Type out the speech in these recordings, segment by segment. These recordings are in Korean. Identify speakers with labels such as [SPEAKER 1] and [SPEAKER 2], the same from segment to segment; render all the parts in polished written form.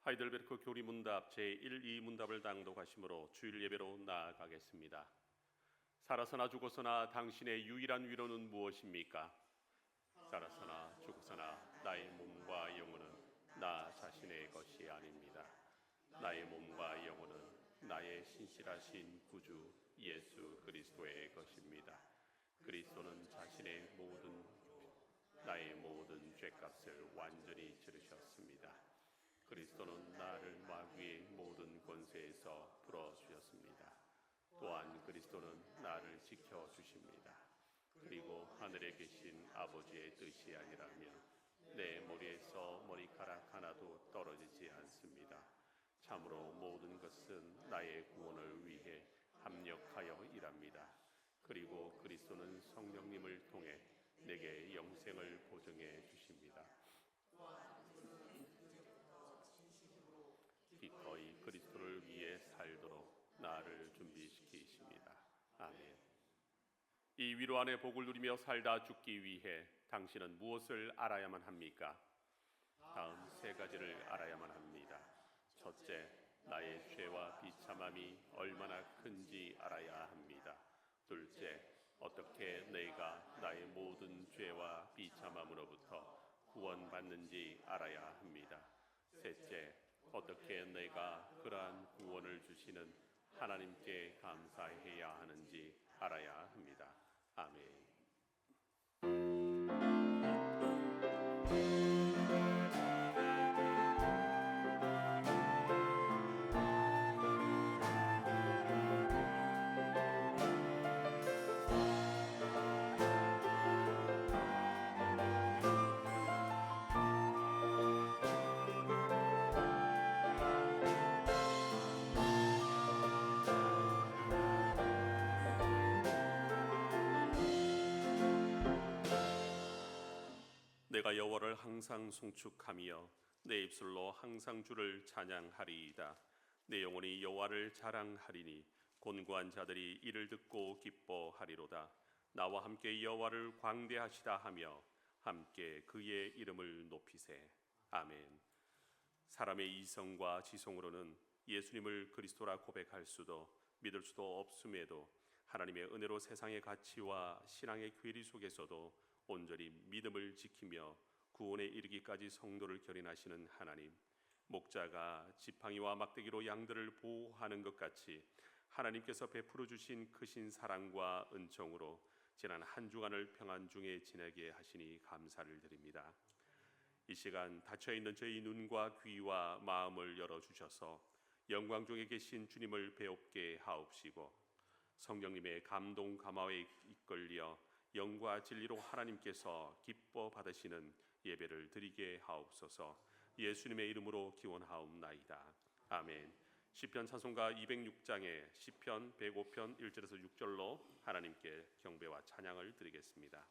[SPEAKER 1] 하이델베르크 교리문답 제1, 2문답을 낭독하심으로 주일 예배로 나아가겠습니다. 살아서나 죽어서나 당신의 유일한 위로는 무엇입니까? 살아서나 죽어서나 나의 몸과 영혼은 나 자신의 것이 아닙니다. 나의 몸과 영혼은 나의 신실하신 구주 예수 그리스도의 것입니다. 그리스도는 자신의 나의 모든 죄값을 완전히 치르셨습니다. 그리스도는 나를 마귀의 모든 권세에서 풀어주셨습니다. 또한 그리스도는 나를 지켜주십니다. 그리고 하늘에 계신 아버지의 뜻이 아니라면 내 머리에서 머리카락 하나도 떨어지지 않습니다. 참으로 모든 것은 나의 구원을 위해 합력하여 일합니다. 그리고 그리스도는 성령님을 통해 내게 영생을 보증해 주십니다. 기꺼이 그리스도를 위해 살도록 나를 준비시키십니다. 아멘. 이 위로 안에 복을 누리며 살다 죽기 위해 당신은 무엇을 알아야만 합니까? 다음 세 가지를 알아야만 합니다. 첫째, 나의 죄와 비참함이 얼마나 큰지 알아야 합니다. 둘째, 어떻게 내가 나의 모든 죄와 비참함으로부터 구원받는지 알아야 합니다. 셋째, 어떻게 내가 그러한 구원을 주시는 하나님께 감사해야 하는지 알아야 합니다. 아멘. 내가 여호와를 항상 송축하며 내 입술로 항상 주를 찬양하리이다. 내 영혼이 여호와를 자랑하리니 곤고한 자들이 이를 듣고 기뻐하리로다. 나와 함께 여호와를 광대하시다 하며 함께 그의 이름을 높이세. 아멘. 사람의 이성과 지성으로는 예수님을 그리스도라 고백할 수도 믿을 수도 없음에도 하나님의 은혜로 세상의 가치와 신앙의 괴리 속에서도 온전히 믿음을 지키며 구원에 이르기까지 성도를 결인하시는 하나님, 목자가 지팡이와 막대기로 양들을 보호하는 것 같이 하나님께서 베풀어 주신 크신 사랑과 은총으로 지난 한 주간을 평안 중에 지내게 하시니 감사를 드립니다. 이 시간 닫혀있는 저희 눈과 귀와 마음을 열어주셔서 영광 중에 계신 주님을 배웁게 하옵시고 성령님의 감동 감화에 이끌려 영과 진리로 하나님께서 기뻐 받으시는 예배를 드리게 하옵소서. 예수님의 이름으로 기원하옵나이다. 아멘. 시편 찬송가 206장의 시편 105편 1절에서 6절로 하나님께 경배와 찬양을 드리겠습니다.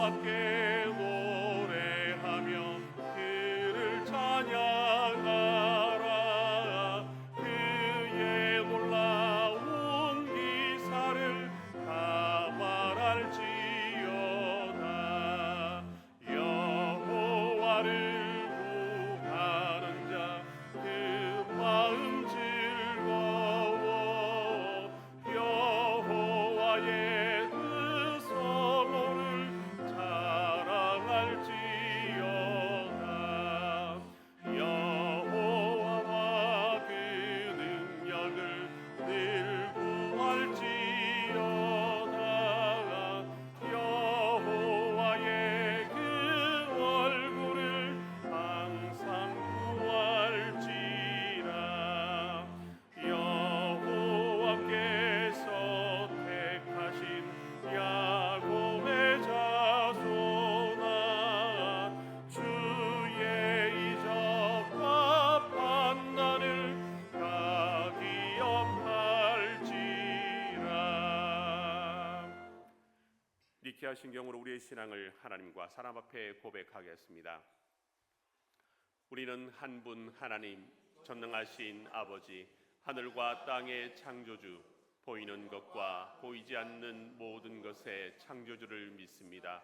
[SPEAKER 1] 여호와께 지혜하신 경우로 우리의 신앙을 하나님과 사람 앞에 고백하겠습니다. 우리는 한 분 하나님, 전능하신 아버지, 하늘과 땅의 창조주, 보이는 것과 보이지 않는 모든 것의 창조주를 믿습니다.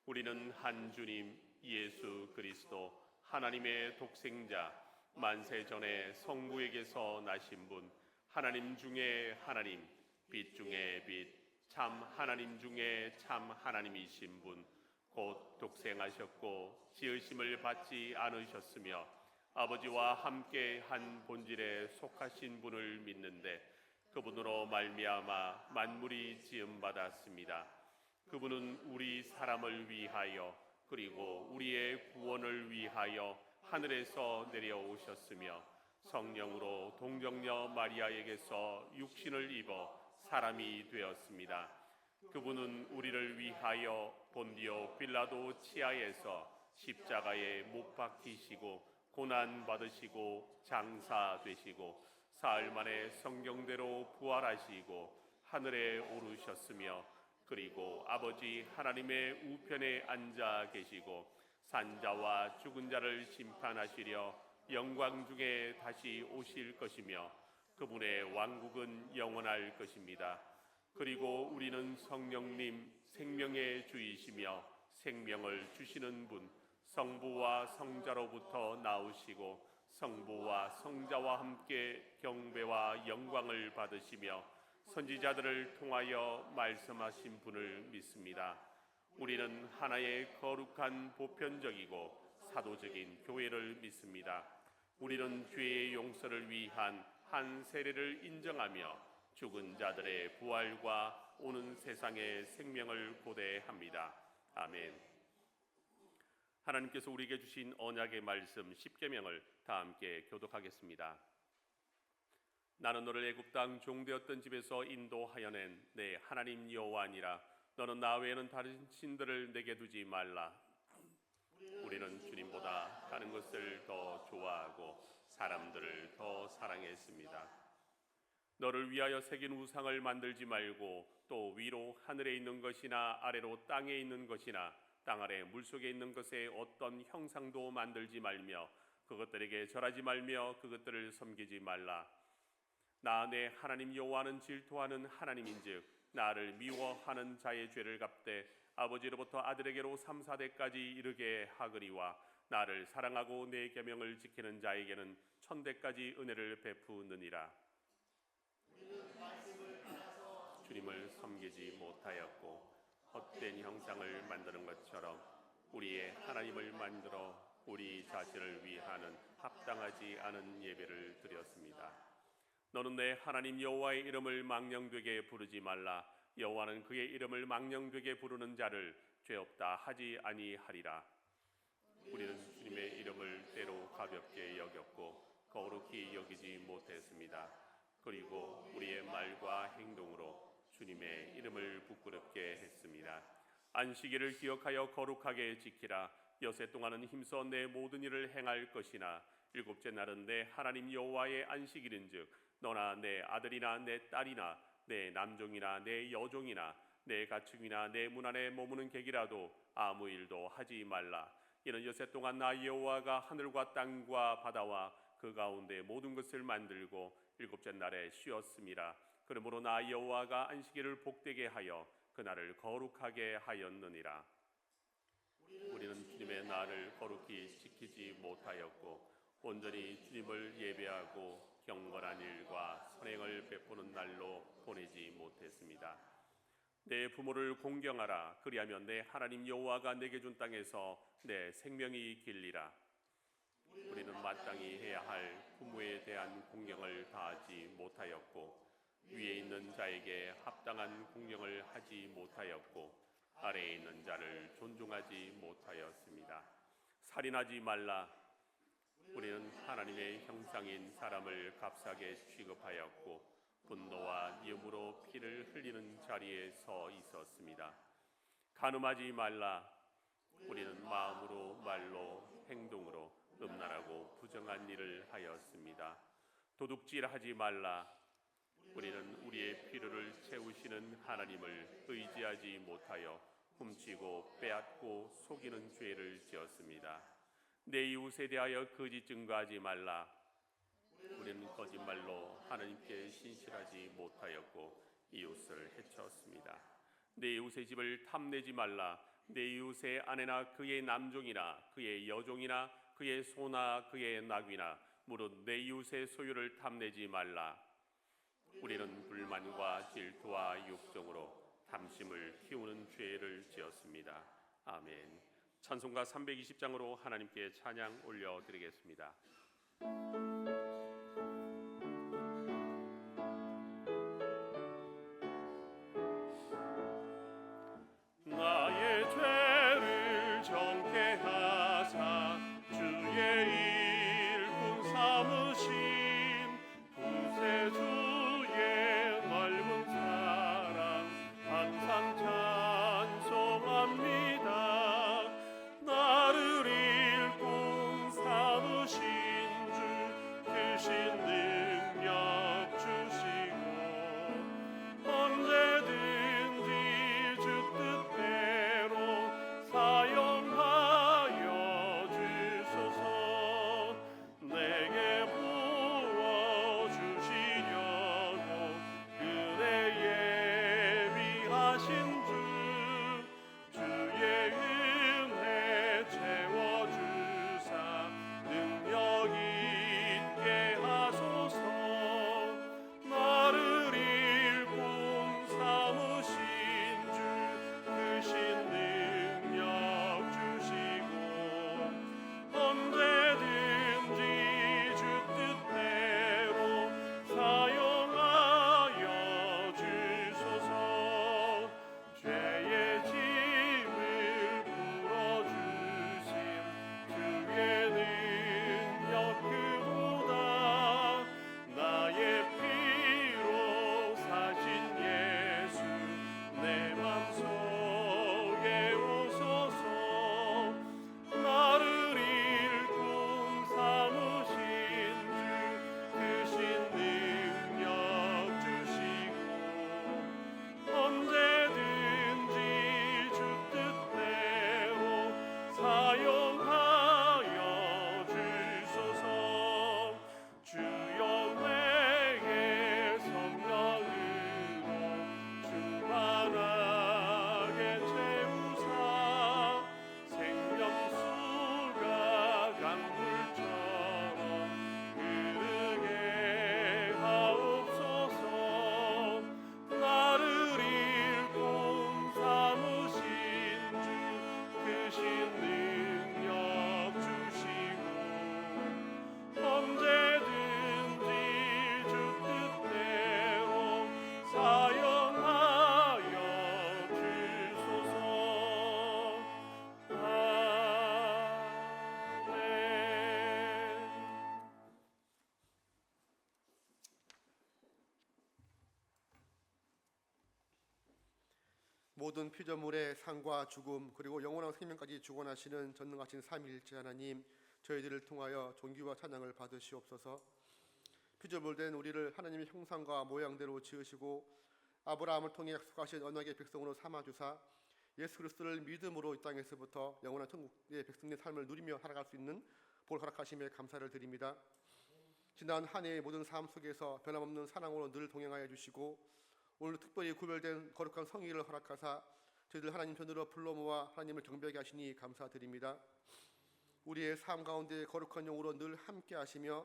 [SPEAKER 1] 우리는 한 주님, 예수 그리스도, 하나님의 독생자, 만세 전에 성부에게서 나신 분, 하나님 중에 하나님, 빛 중에 빛, 참 하나님 중에 참 하나님이신 분, 곧 독생하셨고 지으심을 받지 않으셨으며 아버지와 함께 한 본질에 속하신 분을 믿는데 그분으로 말미암아 만물이 지음받았습니다. 그분은 우리 사람을 위하여 그리고 우리의 구원을 위하여 하늘에서 내려오셨으며 성령으로 동정녀 마리아에게서 육신을 입어 사람이 되었습니다. 그분은 우리를 위하여 본디오 빌라도 치하에서 십자가에 못 박히시고 고난 받으시고 장사되시고 사흘 만에 성경대로 부활하시고 하늘에 오르셨으며 그리고 아버지 하나님의 우편에 앉아 계시고 산자와 죽은 자를 심판하시려 영광 중에 다시 오실 것이며 그분의 왕국은 영원할 것입니다. 그리고 우리는 성령님 생명의 주이시며 생명을 주시는 분 성부와 성자로부터 나오시고 성부와 성자와 함께 경배와 영광을 받으시며 선지자들을 통하여 말씀하신 분을 믿습니다. 우리는 하나의 거룩한 보편적이고 사도적인 교회를 믿습니다. 우리는 죄의 용서를 위한 한 세례를 인정하며 죽은 자들의 부활과 오는 세상의 생명을 고대합니다. 아멘. 하나님께서 우리에게 주신 언약의 말씀 십계명을 다 함께 교독하겠습니다. 나는 너를 애굽 땅 종되었던 집에서 인도하여 낸 내 하나님 여호와니라. 너는 나 외에는 다른 신들을 내게 두지 말라. 우리는 주님보다 다른 것을 더 좋아하고 사람들을 더 사랑했습니다. 너를 위하여 새긴 우상을 만들지 말고 또 위로 하늘에 있는 것이나 아래로 땅에 있는 것이나 땅 아래 물속에 있는 것에 어떤 형상도 만들지 말며 그것들에게 절하지 말며 그것들을 섬기지 말라. 나 내 하나님 여호와는 질투하는 하나님인즉 나를 미워하는 자의 죄를 갚되 아버지로부터 아들에게로 3, 4대까지 이르게 하거니와 나를 사랑하고 내 계명을 지키는 자에게는 1000대까지 은혜를 베푸느니라. 주님을 섬기지 못하였고 헛된 형상을 만드는 것처럼 우리의 하나님을 만들어 우리 자신을 위하는 합당하지 않은 예배를 드렸습니다. 너는 내 하나님 여호와의 이름을 망령되게 부르지 말라. 여호와는 그의 이름을 망령되게 부르는 자를 죄 없다 하지 아니하리라. 우리는 주님의 이름을 때로 가볍게 여겼고 거룩히 여기지 못했습니다. 그리고 우리의 말과 행동으로 주님의 이름을 부끄럽게 했습니다. 안식일을 기억하여 거룩하게 지키라. 여세 동안은 힘써 내 모든 일을 행할 것이나 일곱째 날은 내 하나님 여호와의 안식일인즉 너나 내 아들이나 내 딸이나 내 남종이나 내 여종이나 내 가축이나 내 문 안에 머무는 객이라도 아무 일도 하지 말라. 이는 여세 동안 나 여호와가 하늘과 땅과 바다와 그 가운데 모든 것을 만들고 일곱째 날에 쉬었음이라. 그러므로 나 여호와가 안식일을 복되게 하여 그날을 거룩하게 하였느니라. 우리는 주님의 날을 거룩히 지키지 못하였고 온전히 주님을 예배하고 경건한 일과 선행을 베푸는 날로 보내지 못했습니다. 내 부모를 공경하라. 그리하면 내 하나님 여호와가 내게 준 땅에서 내 생명이 길리라. 우리는 마땅히 해야 할 부모에 대한 공경을 다하지 못하였고 위에 있는 자에게 합당한 공경을 하지 못하였고 아래에 있는 자를 존중하지 못하였습니다. 살인하지 말라. 우리는 하나님의 형상인 사람을 값싸게 취급하였고 분노와 미움으로 피를 흘리는 자리에 서 있었습니다. 간음하지 말라. 우리는 마음으로 말로 행동으로 음란하고 부정한 일을 하였습니다. 도둑질하지 말라. 우리는 우리의 필요를 채우시는 하나님을 의지하지 못하여 훔치고 빼앗고 속이는 죄를 지었습니다. 내 이웃에 대하여 거짓 증거하지 말라. 우리는 거짓말로 하나님께 신실하지 못하였고 이웃을 해쳤습니다. 내 이웃의 집을 탐내지 말라. 내 이웃의 아내나 그의 남종이나 그의 여종이나 그의 소나 그의 낙이나 무릇 내 이웃의 소유를 탐내지 말라. 우리는 불만과 질투와 욕정으로 탐심을 키우는 죄를 지었습니다. 아멘. 찬송가 320장으로 하나님께 찬양 올려드리겠습니다. 나의 죄를 정케 하사 주의 일꾼 삼으신 구세주의 넓은 사랑 항상 찬송합니다. 나를 일꾼 삼으신 주 크신 능력 주시고 언제든지 주 뜻대로 사용하여 주소서. 내게 부어주시려고 그대 예비하신 주 주의 은혜 채워주사 능력 있게 하소서. 나를 일꾼 삼으신 주 크신 능력 주시고 언제든지 주 뜻대로 사용하여 주소서. 죄의 짐을 풀어주신 주의 능력 크도다. 나의 피로 사신 예수 내 맘속에 오소서. 나를 일꾼 삼으신 주 크신 능력 주시고 언제든지 주 뜻대로 사용하여 주소서. 주여 내게 성령으로 충만하게 채우사 생명수가 강물처럼 흐르게 하옵소서. 나를 일꾼 삼으신 주 크신 능력 주시고 언제든지 주 뜻대로 사용하여 주소서. 아멘.
[SPEAKER 2] 모든 피조물의 상과 죽음 그리고 영원한 생명까지 주관하시는 전능하신 삼위일체 하나님, 저희들을 통하여 존귀와 찬양을 받으시옵소서. 피조물된 우리를 하나님의 형상과 모양대로 지으시고 아브라함을 통해 약속하신 언약의 백성으로 삼아주사 예수 그리스도를 믿음으로 이 땅에서부터 영원한 천국의 백성의 삶을 누리며 살아갈 수 있는 복 허락하심에 감사를 드립니다. 지난 한 해의 모든 삶 속에서 변함없는 사랑으로 늘 동행하여 주시고 오늘 특별히 구별된 거룩한 성의를 허락하사 저희들 하나님 편으로 불러 모아 하나님을 경배하게 하시니 감사드립니다. 우리의 삶 가운데 거룩한 영으로 늘 함께 하시며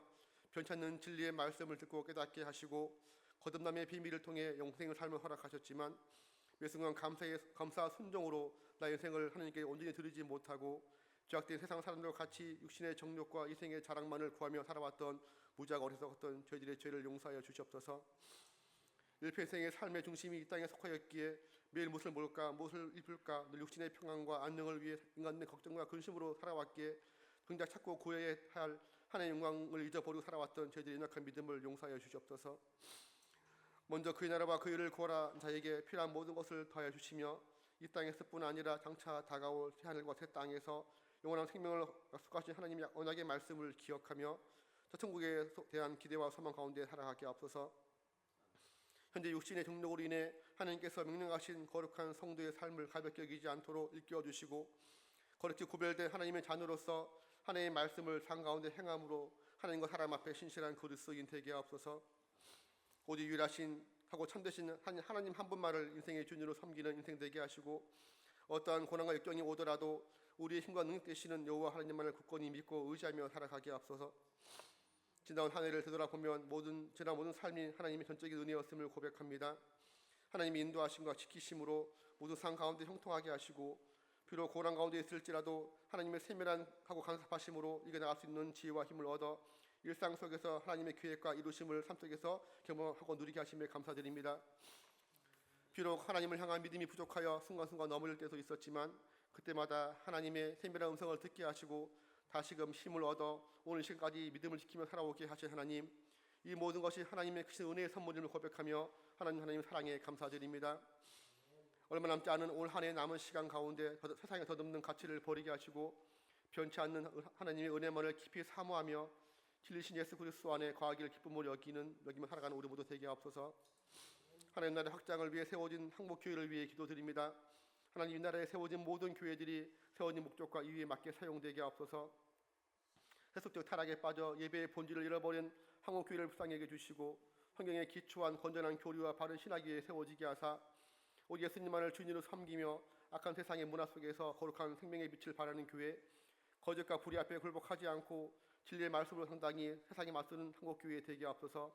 [SPEAKER 2] 변찮는 진리의 말씀을 듣고 깨닫게 하시고 거듭남의 비밀을 통해 영생의 삶을 허락하셨지만 매 순간 감사 순종으로 나의 인생을 하나님께 온전히 드리지 못하고 죄악된 세상 사람들과 같이 육신의 정욕과 이생의 자랑만을 구하며 살아왔던 무지하고 어리석었던 저희들의 죄를 용서하여 주시옵소서. 일평생의 삶의 중심이 이 땅에 속하였기에 매일 무엇을 먹을까 무엇을 입을까 늘 육신의 평안과 안녕을 위해 인간의 걱정과 근심으로 살아왔기에 정작 찾고 구해야 할 하나님의 영광을 잊어버리고 살아왔던 저희들의 연약한 믿음을 용서하여 주시옵소서. 먼저 그의 나라와 그 일을 구하라 자에게 필요한 모든 것을 더하여 주시며 이 땅에서뿐 아니라 장차 다가올 새하늘과 새 땅에서 영원한 생명을 약속하신 하나님의 언약의 말씀을 기억하며 저 천국에 대한 기대와 소망 가운데 살아가게 하옵소서. 현재 육신의 등록으로 인해 하나님께서 명령하신 거룩한 성도의 삶을 가볍게 여기지 않도록 일깨워 주시고 거룩히 구별된 하나님의 자녀로서 하나님의 말씀을 삶 가운데 행함으로 하나님과 사람 앞에 신실한 그리스도인 되게 하옵소서. 오직 유일하신 하고 참되신 하나님 한 분만을 인생의 주인으로 섬기는 인생 되게 하시고 어떠한 고난과 역경이 오더라도 우리의 힘과 능력 되시는 여호와 하나님만을 굳건히 믿고 의지하며 살아가게 하옵소서. 지나온 한 해를 되돌아보면 지난 모든 삶이 하나님의 전적인 은혜였음을 고백합니다. 하나님의 인도하심과 지키심으로 모든 상 가운데 형통하게 하시고 비록 고난 가운데 있을지라도 하나님의 세밀하고 간섭하심으로 이겨나갈 수 있는 지혜와 힘을 얻어 일상 속에서 하나님의 계획과 이루심을 삶 속에서 경험하고 누리게 하심에 감사드립니다. 비록 하나님을 향한 믿음이 부족하여 순간순간 넘어질 때도 있었지만 그때마다 하나님의 세밀한 음성을 듣게 하시고 다시금 힘을 얻어 오늘 시간까지 믿음을 지키며 살아오게 하신 하나님, 이 모든 것이 하나님의 크신 은혜의 선물임을 고백하며 하나님 사랑에 감사드립니다. 얼마 남지 않은 올 한 해 남은 시간 가운데 세상에 덧없는 가치를 버리게 하시고 변치 않는 하나님의 은혜만을 깊이 사모하며 진리신 예수 그리스도 안에 거하기를 기쁨으로 여기며 살아가는 우리 모두 되게 하옵소서. 하나님 나라의 확장을 위해 세워진 항복교회를 위해 기도드립니다. 하나님 이 나라에 세워진 모든 교회들이 세워진 목적과 이유에 맞게 사용되게 하옵소서. 세속적 타락에 빠져 예배의 본질을 잃어버린 항복교회를 불쌍히 여겨주시고 성경에 기초한 건전한 교리와 바른 신학 위에 세워지게 하사 오직 예수님만을 주인으로 섬기며 악한 세상의 문화 속에서 거룩한 생명의 빛을 발하는 교회, 거짓과 불의 앞에 굴복하지 않고 진리의 말씀으로 상당히 세상에 맞서는 한국교회 되게 하옵소서.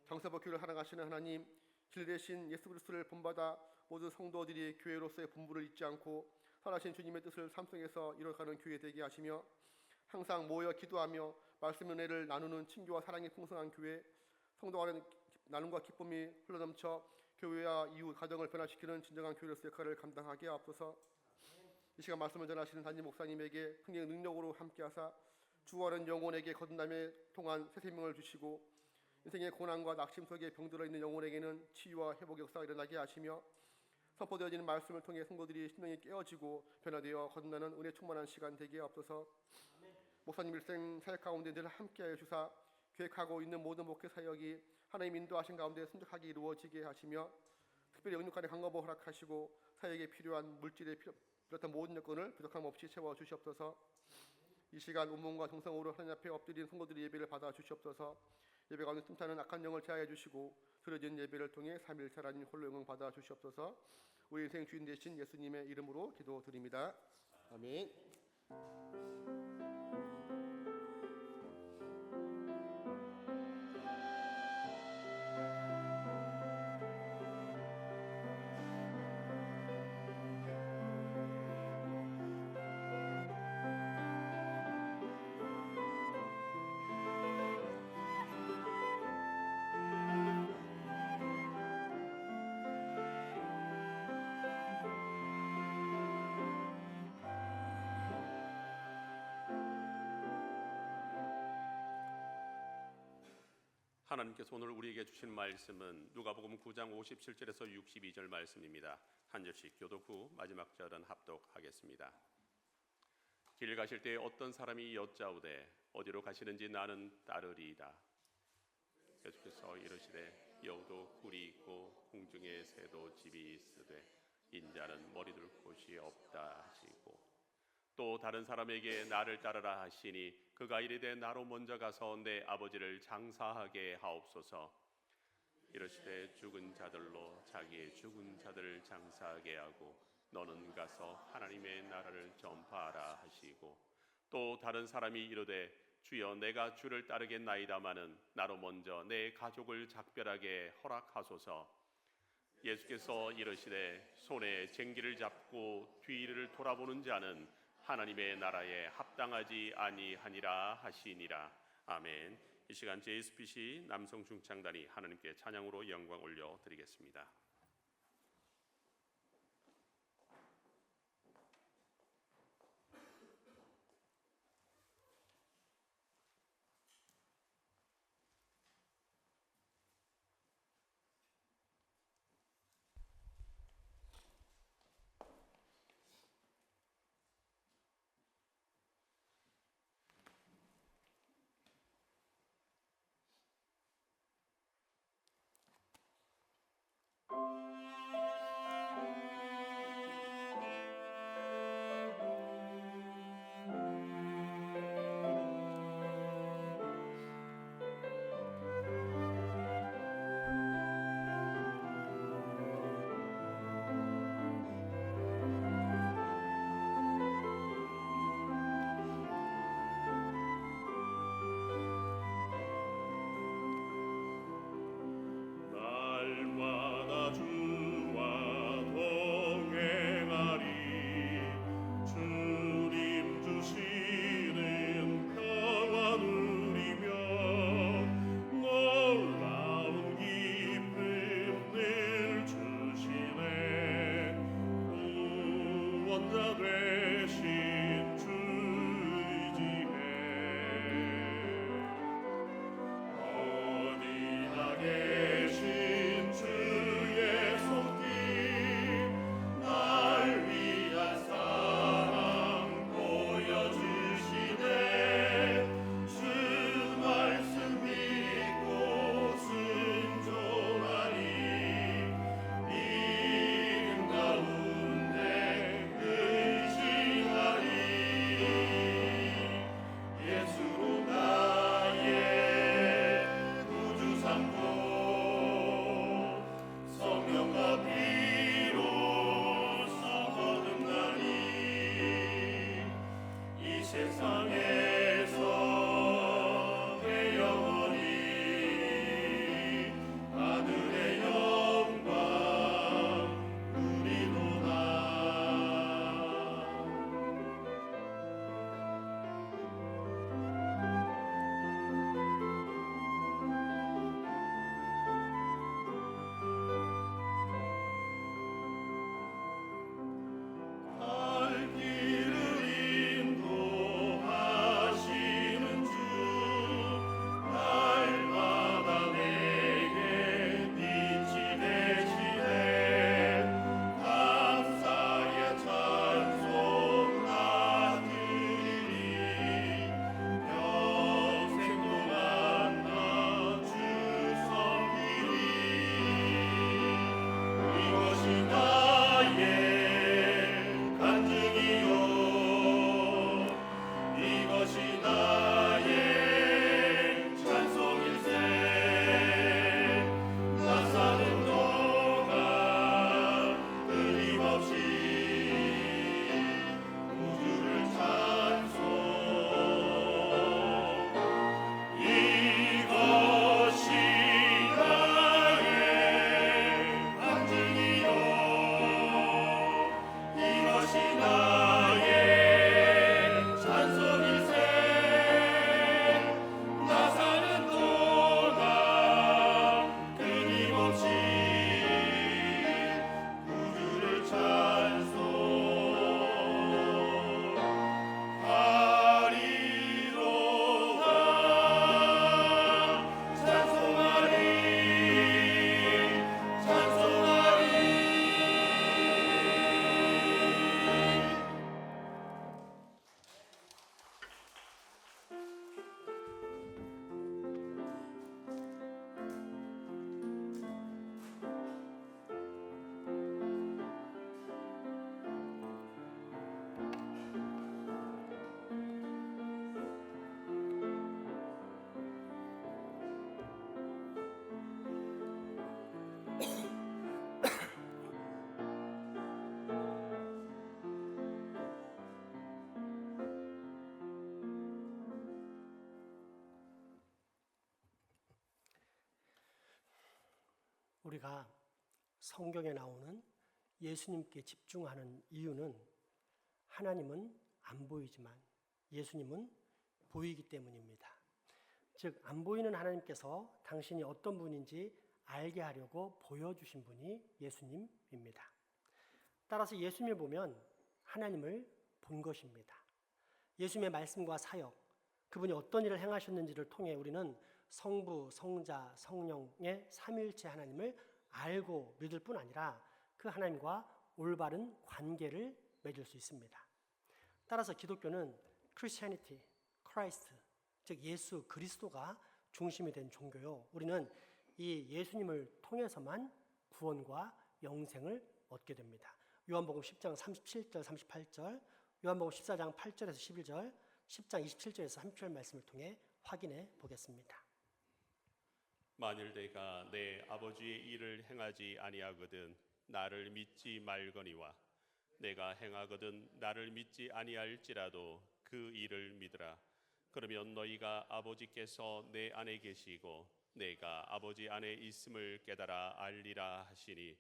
[SPEAKER 2] 정서복 교회를 사랑하시는 하나님, 진리 대신 예수 그리스도를 본받아 모든 성도들이 교회로서의 본분을 잊지 않고 선하신 주님의 뜻을 삶 속에서 이뤄가는 교회 되게 하시며 항상 모여 기도하며 말씀 은혜를 나누는 친교와 사랑이 풍성한 교회, 성도 간의 나눔과 기쁨이 흘러넘쳐 교회와 이후 가정을 변화시키는 진정한 교회로서의 역할을 감당하게 하옵소서. 이 시간 말씀을 전하시는 담임 목사님에게 성령의 능력으로 함께하사 죽어가는 영혼에게 거듭남에 통한 새 생명을 주시고 인생의 고난과 낙심 속에 병들어 있는 영혼에게는 치유와 회복 역사가 일어나게 하시며 선포되어지는 말씀을 통해 성도들이 심령이 깨어지고 변화되어 거듭나는 은혜 충만한 시간 되게 하옵소서. 목사님 일생 사역 가운데 늘 함께하여 주사 계획하고 있는 모든 목회 사역이 하나님 인도하신 가운데 순적하게 이루어지게 하시며 특별히 영육간의 강건을 허락하시고 사역에 필요한 물질에 비롯한 모든 여건을 부족함 없이 채워 주시옵소서. 이 시간 온몸과 정성으로 하나님 앞에 엎드린 성도들의 예배를 받아 주시옵소서. 예배 가운데 틈타는 악한 영을 제하여 주시고 드려진 예배를 통해 삼위일체 하나님 홀로 영광 받아 주시옵소서. 우리 인생 주인 되신 예수님의 이름으로 기도드립니다. 아멘.
[SPEAKER 1] 하나님께서 오늘 우리에게 주신 말씀은 누가복음 9장 57절에서 62절 말씀입니다. 한 절씩 교독 후 마지막 절은 합독하겠습니다. 길 가실 때 어떤 사람이 여짜오되 어디로 가시는지 나는 따르리이다. 예수께서 이르시되 여우도 굴이 있고 공중에 새도 집이 있으되 인자는 머리 둘 곳이 없다 하시고 또 다른 사람에게 나를 따르라 하시니 그가 이르되 나로 먼저 가서 내 아버지를 장사하게 하옵소서. 이르시되 죽은 자들로 자기의 죽은 자들을 장사하게 하고 너는 가서 하나님의 나라를 전파하라 하시고 또 다른 사람이 이르되 주여 내가 주를 따르겠나이다마는 나로 먼저 내 가족을 작별하게 허락하소서. 예수께서 이르시되 손에 쟁기를 잡고 뒤를 돌아보는 자는 하나님의 나라에 합당하지 아니하니라 하시니라. 아멘. 이 시간 JSPC 남성 중창단이 하나님께 찬양으로 영광 올려 드리겠습니다. 구원자 되신 주의지혜 어디나 계신 주의 손길 날 위한 사랑 보여주시네 주 말씀 믿고 순종하리 믿음 가운데 의지하리 예수로 나의 구주 삼고 성령과 피로써 거듭나니 이 세상에서 내 영혼이 하늘의 영광 누리도다. 갈 길을 인도하시는 주 날마다 내게 빛이 되시네 감사의 찬송 나 드리리 평생 동안 나 주 섬기리 이것이 나의 간증이요 이것이 나의 찬송일세 나 사는 동안 끊임없이 우주를 찬송 이것이 나의 간증이요 이것이 나의 찬송일세 나 사는 동안 끊임없이 우주를 찬송하리로다 찬송하리 찬송하리
[SPEAKER 3] 우리가 성경에 나오는 예수님께 집중하는 이유는 하나님은 안 보이지만 예수님은 보이기 때문입니다. 즉, 안 보이는 하나님께서 당신이 어떤 분인지 알게 하려고 보여주신 분이 예수님입니다. 따라서 예수님을 보면 하나님을 본 것입니다. 예수님의 말씀과 사역, 그분이 어떤 일을 행하셨는지를 통해 우리는 성부, 성자, 성령의 삼위일체 하나님을 알고 믿을 뿐 아니라 그 하나님과 올바른 관계를 맺을 수 있습니다. 따라서 기독교는 Christianity, Christ, 즉 예수 그리스도가 중심이 된 종교요. 우리는 이 예수님을 통해서만 구원과 영생을 얻게 됩니다. 요한복음 10장 37절, 38절, 요한복음 14장 8절에서 11절, 10장 27절에서 30절 말씀을 통해 확인해 보겠습니다.
[SPEAKER 1] 만일 내가 내 아버지의 일을 행하지 아니하거든 나를 믿지 말거니와 내가 행하거든 나를 믿지 아니할지라도 그 일을 믿으라. 그러면 너희가 아버지께서 내 안에 계시고 내가 아버지 안에 있음을 깨달아 알리라 하시니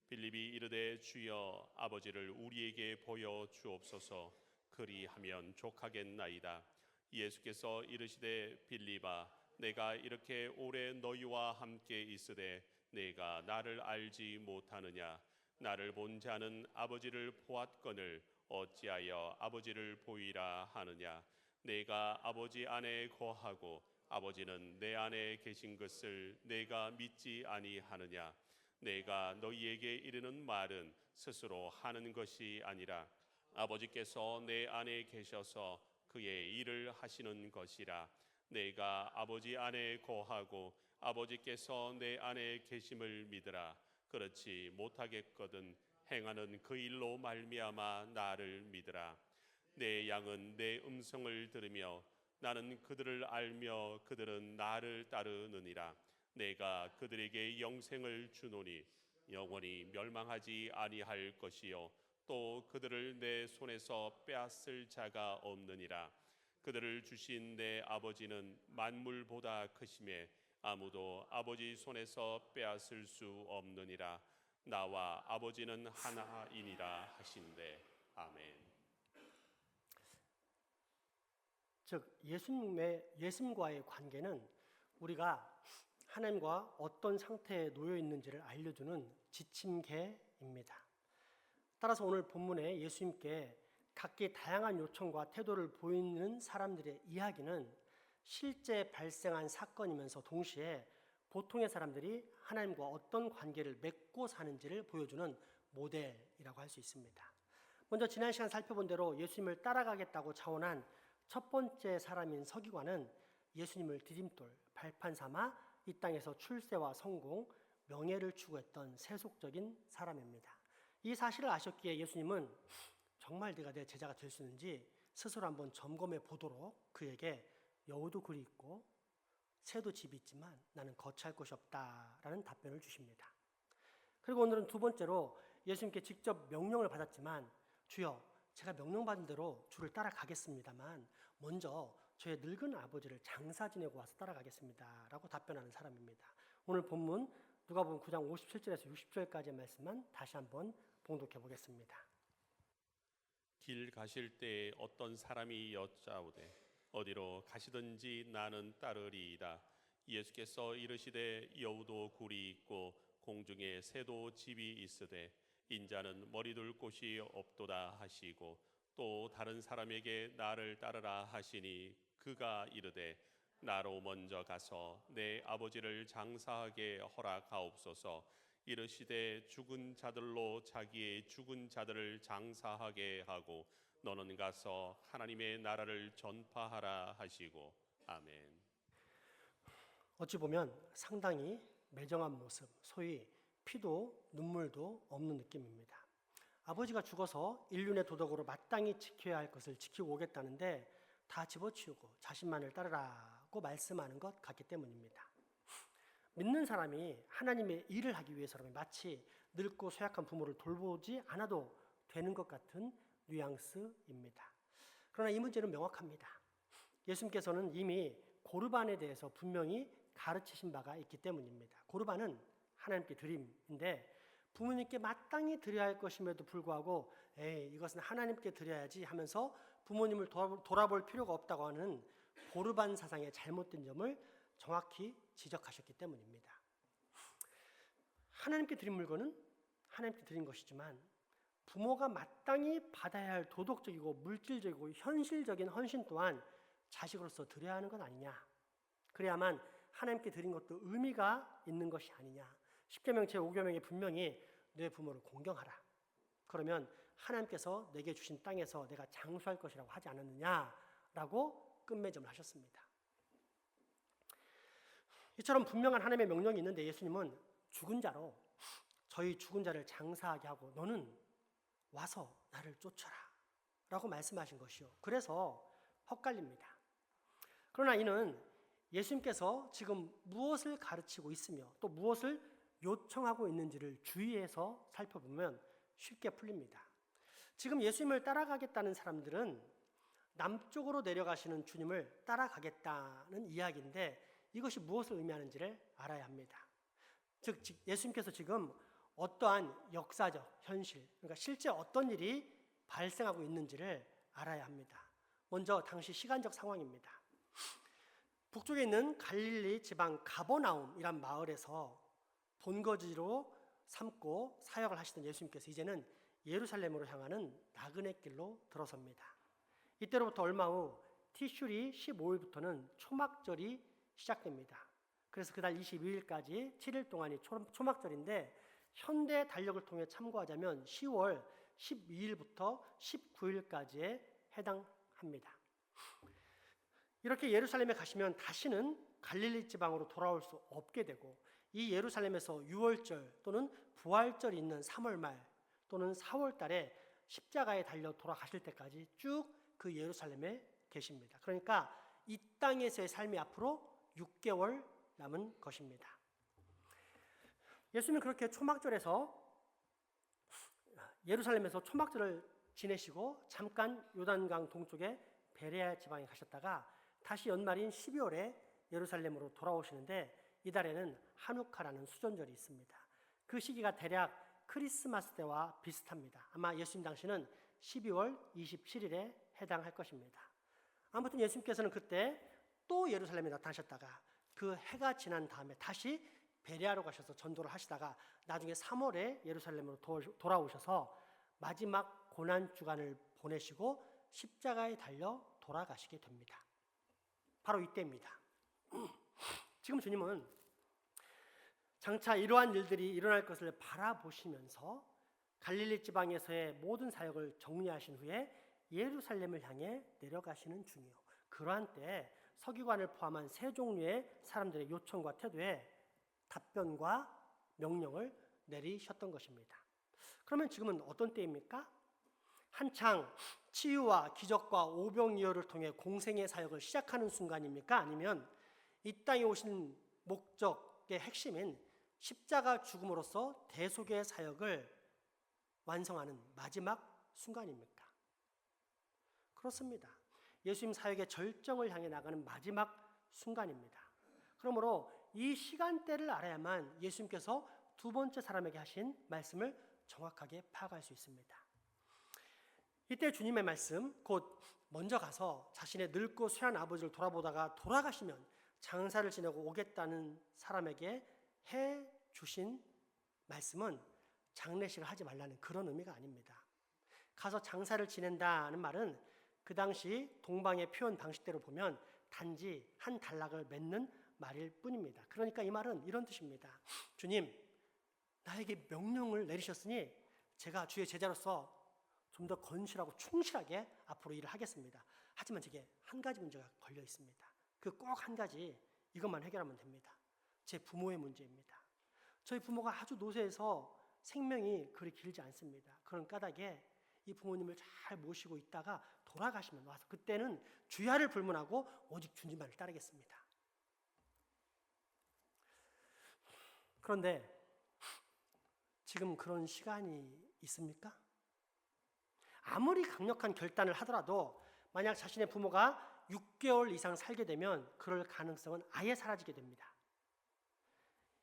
[SPEAKER 1] 빌립이 이르되 주여 아버지를 우리에게 보여 주옵소서. 그리하면 족하겠나이다. 예수께서 이르시되 빌립아 내가 이렇게 오래 너희와 함께 있으되 내가 나를 알지 못하느냐. 나를 본 자는 아버지를 보았거늘 어찌하여 아버지를 보이라 하느냐. 내가 아버지 안에 거하고 아버지는 내 안에 계신 것을 내가 믿지 아니하느냐. 내가 너희에게 이르는 말은 스스로 하는 것이 아니라 아버지께서 내 안에 계셔서 그의 일을 하시는 것이라. 내가 아버지 안에 거하고 아버지께서 내 안에 계심을 믿으라. 그렇지 못하겠거든 행하는 그 일로 말미암아 나를 믿으라. 내 양은 내 음성을 들으며 나는 그들을 알며 그들은 나를 따르느니라. 내가 그들에게 영생을 주노니 영원히 멸망하지 아니할 것이요 또 그들을 내 손에서 빼앗을 자가 없느니라. 그들을 주신 내 아버지는 만물보다 크심에 아무도 아버지 손에서 빼앗을 수 없느니라. 나와 아버지는 하나이니라 하신대. 아멘.
[SPEAKER 3] 즉 예수님과의 관계는 우리가 하나님과 어떤 상태에 놓여 있는지를 알려주는 지침계입니다. 따라서 오늘 본문에 예수님께 각기 다양한 요청과 태도를 보이는 사람들의 이야기는 실제 발생한 사건이면서 동시에 보통의 사람들이 하나님과 어떤 관계를 맺고 사는지를 보여주는 모델이라고 할 수 있습니다. 먼저 지난 시간 살펴본 대로 예수님을 따라가겠다고 자원한 첫 번째 사람인 서기관은 예수님을 디딤돌, 발판 삼아 이 땅에서 출세와 성공, 명예를 추구했던 세속적인 사람입니다. 이 사실을 아셨기에 예수님은 정말 네가 내 제자가 될 수 있는지 스스로 한번 점검해 보도록 그에게 여우도 굴이 있고 새도 집이 있지만 나는 거처할 곳이 없다라는 답변을 주십니다. 그리고 오늘은 두 번째로 예수님께 직접 명령을 받았지만 주여 제가 명령받은 대로 주를 따라가겠습니다만 먼저 저의 늙은 아버지를 장사 지내고 와서 따라가겠습니다 라고 답변하는 사람입니다. 오늘 본문 누가복음 9장 57절에서 60절까지의 말씀만 다시 한번 봉독해 보겠습니다.
[SPEAKER 1] 길 가실 때 어떤 사람이 여짜오되 어디로 가시든지 나는 따르리이다. 예수께서 이르시되 여우도 굴이 있고 공중에 새도 집이 있으되 인자는 머리둘 곳이 없도다 하시고 또 다른 사람에게 나를 따르라 하시니 그가 이르되 나로 먼저 가서 내 아버지를 장사하게 허락하옵소서. 이르시되 죽은 자들로 자기의 죽은 자들을 장사하게 하고 너는 가서 하나님의 나라를 전파하라 하시고. 아멘.
[SPEAKER 3] 어찌 보면 상당히 매정한 모습, 소위 피도 눈물도 없는 느낌입니다. 아버지가 죽어서 인륜의 도덕으로 마땅히 지켜야 할 것을 지키고 오겠다는데 다 집어치우고 자신만을 따르라고 말씀하는 것 같기 때문입니다. 믿는 사람이 하나님의 일을 하기 위해서라면 마치 늙고 쇠약한 부모를 돌보지 않아도 되는 것 같은 뉘앙스입니다. 그러나 이 문제는 명확합니다. 예수님께서는 이미 고르반에 대해서 분명히 가르치신 바가 있기 때문입니다. 고르반은 하나님께 드림인데 부모님께 마땅히 드려야 할 것임에도 불구하고 이것은 하나님께 드려야지 하면서 부모님을 돌아볼 필요가 없다고 하는 고르반 사상의 잘못된 점을 정확히 지적하셨기 때문입니다. 하나님께 드린 물건은 하나님께 드린 것이지만 부모가 마땅히 받아야 할 도덕적이고 물질적이고 현실적인 헌신 또한 자식으로서 드려야 하는 것 아니냐. 그래야만 하나님께 드린 것도 의미가 있는 것이 아니냐. 십계명 제5계명에 분명히 내 부모를 공경하라. 그러면 하나님께서 내게 주신 땅에서 내가 장수할 것이라고 하지 않았느냐라고 끝맺음을 하셨습니다. 이처럼 분명한 하나님의 명령이 있는데 예수님은 죽은 자로 저희 죽은 자를 장사하게 하고 너는 와서 나를 쫓아라 라고 말씀하신 것이요. 그래서 헛갈립니다. 그러나 이는 예수님께서 지금 무엇을 가르치고 있으며 또 무엇을 요청하고 있는지를 주의해서 살펴보면 쉽게 풀립니다. 지금 예수님을 따라가겠다는 사람들은 남쪽으로 내려가시는 주님을 따라가겠다는 이야기인데 이것이 무엇을 의미하는지를 알아야 합니다. 즉 예수님께서 지금 어떠한 역사적 현실, 그러니까 실제 어떤 일이 발생하고 있는지를 알아야 합니다. 먼저 당시 시간적 상황입니다. 북쪽에 있는 갈릴리 지방 가버나움이란 마을에서 본거지로 삼고 사역을 하시던 예수님께서 이제는 예루살렘으로 향하는 나그네 길로 들어섭니다. 이때로부터 얼마 후 티슈리 15일부터는 초막절이 시작됩니다. 그래서 그달 22일까지 7일 동안이 초막절인데 현대 달력을 통해 참고하자면 10월 12일부터 19일까지에 해당합니다. 이렇게 예루살렘에 가시면 다시는 갈릴리 지방으로 돌아올 수 없게 되고 이 예루살렘에서 유월절 또는 부활절이 있는 3월 말 또는 4월 달에 십자가에 달려 돌아가실 때까지 쭉 그 예루살렘에 계십니다. 그러니까 이 땅에서의 삶이 앞으로 6개월 남은 것입니다. 예수님은 그렇게 초막절에서 예루살렘에서 초막절을 지내시고 잠깐 요단강 동쪽에 베레아 지방에 가셨다가 다시 연말인 12월에 예루살렘으로 돌아오시는데 이달에는 하누카라는 수전절이 있습니다. 그 시기가 대략 크리스마스 때와 비슷합니다. 아마 예수님 당시는 12월 27일에 해당할 것입니다. 아무튼 예수님께서는 그때 또 예루살렘에 나타나셨다가 그 해가 지난 다음에 다시 베레아로 가셔서 전도를 하시다가 나중에 3월에 예루살렘으로 돌아오셔서 마지막 고난 주간을 보내시고 십자가에 달려 돌아가시게 됩니다. 바로 이때입니다. 지금 주님은 장차 이러한 일들이 일어날 것을 바라보시면서 갈릴리 지방에서의 모든 사역을 정리하신 후에 예루살렘을 향해 내려가시는 중이요. 그러한 때에 서기관을 포함한 세 종류의 사람들의 요청과 태도에 답변과 명령을 내리셨던 것입니다. 그러면 지금은 어떤 때입니까? 한창 치유와 기적과 오병이어를 통해 공생의 사역을 시작하는 순간입니까? 아니면 이 땅에 오신 목적의 핵심인 십자가 죽음으로써 대속의 사역을 완성하는 마지막 순간입니까? 그렇습니다. 예수님 사역의 절정을 향해 나가는 마지막 순간입니다. 그러므로 이 시간대를 알아야만 예수님께서 두 번째 사람에게 하신 말씀을 정확하게 파악할 수 있습니다. 이때 주님의 말씀, 곧 먼저 가서 자신의 늙고 쇠한 아버지를 돌아보다가 돌아가시면 장사를 지내고 오겠다는 사람에게 해 주신 말씀은 장례식을 하지 말라는 그런 의미가 아닙니다. 가서 장사를 지낸다는 말은 그 당시 동방의 표현 방식대로 보면 단지 한 단락을 맺는 말일 뿐입니다. 그러니까 이 말은 이런 뜻입니다. 주님, 나에게 명령을 내리셨으니 제가 주의 제자로서 좀 더 건실하고 충실하게 앞으로 일을 하겠습니다. 하지만 제게 한 가지 문제가 걸려 있습니다. 그 꼭 한 가지, 이것만 해결하면 됩니다. 제 부모의 문제입니다. 저희 부모가 아주 노쇠해서 생명이 그리 길지 않습니다. 그런 까닭에 이 부모님을 잘 모시고 있다가 돌아가시면 와서 그때는 주야를 불문하고 오직 주님만을 따르겠습니다. 그런데 지금 그런 시간이 있습니까? 아무리 강력한 결단을 하더라도 만약 자신의 부모가 6개월 이상 살게 되면 그럴 가능성은 아예 사라지게 됩니다.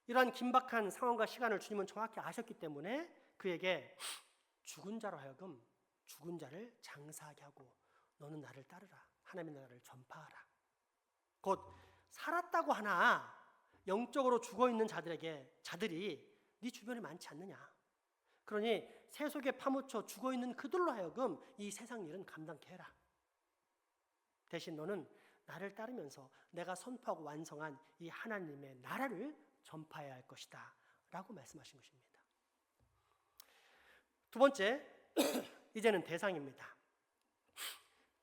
[SPEAKER 3] 이러한 긴박한 상황과 시간을 주님은 정확히 아셨기 때문에 그에게 죽은 자로 하여금 죽은 자를 장사하게 하고 너는 나를 따르라. 하나님의 나라를 전파하라. 곧 살았다고 하나 영적으로 죽어있는 자들이 네 주변에 많지 않느냐. 그러니 세속에 파묻혀 죽어있는 그들로 하여금 이 세상 일은 감당케 해라. 대신 너는 나를 따르면서 내가 선포하고 완성한 이 하나님의 나라를 전파해야 할 것이다 라고 말씀하신 것입니다. 두 번째, 이제는 대상입니다.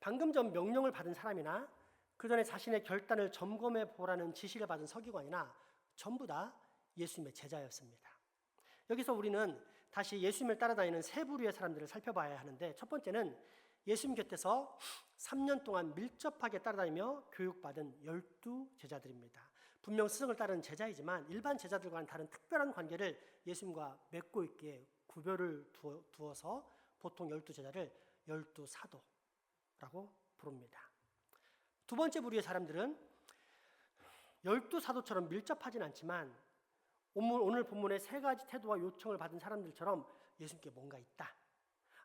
[SPEAKER 3] 방금 전 명령을 받은 사람이나 그 전에 자신의 결단을 점검해 보라는 지시를 받은 서기관이나 전부 다 예수님의 제자였습니다. 여기서 우리는 다시 예수님을 따라다니는 세 부류의 사람들을 살펴봐야 하는데, 첫 번째는 예수님 곁에서 3년 동안 밀접하게 따라다니며 교육받은 12 제자들입니다. 분명 스승을 따르는 제자이지만 일반 제자들과는 다른 특별한 관계를 예수님과 맺고 있기에 구별을 두어서 보통 12 제자를 12 사도라고 부릅니다. 두 번째 부류의 사람들은 12 사도처럼 밀접하진 않지만 오늘 본문의 세 가지 태도와 요청을 받은 사람들처럼 예수님께 뭔가 있다.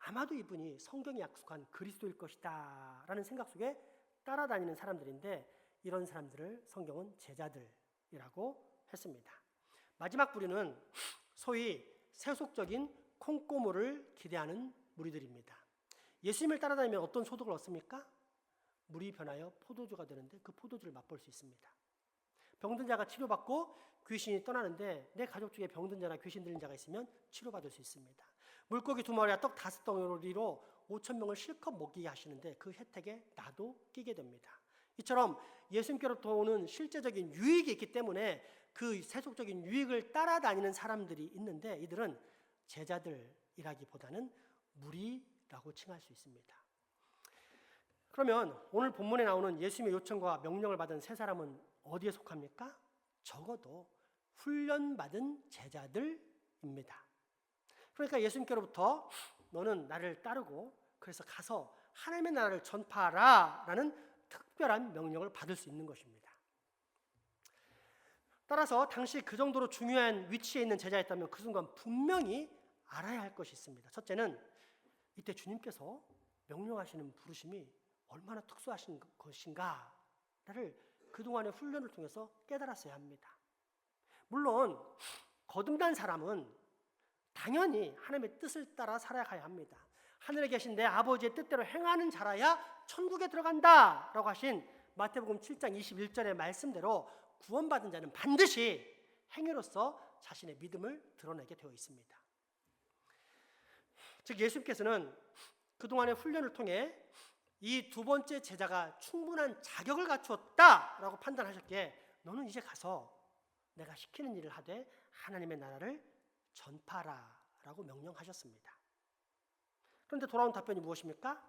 [SPEAKER 3] 아마도 이분이 성경이 약속한 그리스도일 것이다 라는 생각 속에 따라다니는 사람들인데, 이런 사람들을 성경은 제자들이라고 했습니다. 마지막 부류는 소위 세속적인 콩고물을 기대하는 무리들입니다. 예수님을 따라다니면 어떤 소득을 얻습니까? 물이 변하여 포도주가 되는데 그 포도주를 맛볼 수 있습니다. 병든 자가 치료받고 귀신이 떠나는데 내 가족 중에 병든 자나 귀신 들린 자가 있으면 치료받을 수 있습니다. 물고기 2마리와 떡 5덩어리로 5,000명을 실컷 먹이게 하시는데 그 혜택에 나도 끼게 됩니다. 이처럼 예수님께로부터 오는 실제적인 유익이 있기 때문에 그 세속적인 유익을 따라다니는 사람들이 있는데 이들은 제자들이라기보다는 무리라고 칭할 수 있습니다. 그러면 오늘 본문에 나오는 예수님의 요청과 명령을 받은 세 사람은 어디에 속합니까? 적어도 훈련받은 제자들입니다. 그러니까 예수님께로부터 너는 나를 따르고 그래서 가서 하나님의 나라를 전파하라 라는 특별한 명령을 받을 수 있는 것입니다. 따라서 당시 그 정도로 중요한 위치에 있는 제자였다면 그 순간 분명히 알아야 할 것이 있습니다. 첫째는 이때 주님께서 명령하시는 부르심이 얼마나 특수하신 것인가를 그동안의 훈련을 통해서 깨달았어야 합니다. 물론 거듭난 사람은 당연히 하나님의 뜻을 따라 살아가야 합니다. 하늘에 계신 내 아버지의 뜻대로 행하는 자라야 천국에 들어간다 라고 하신 마태복음 7장 21절의 말씀대로 구원받은 자는 반드시 행위로서 자신의 믿음을 드러내게 되어 있습니다. 즉 예수님께서는 그동안의 훈련을 통해 이 두 번째 제자가 충분한 자격을 갖추었다라고 판단하셨기에 너는 이제 가서 내가 시키는 일을 하되 하나님의 나라를 전파하라라고 명령하셨습니다. 그런데 돌아온 답변이 무엇입니까?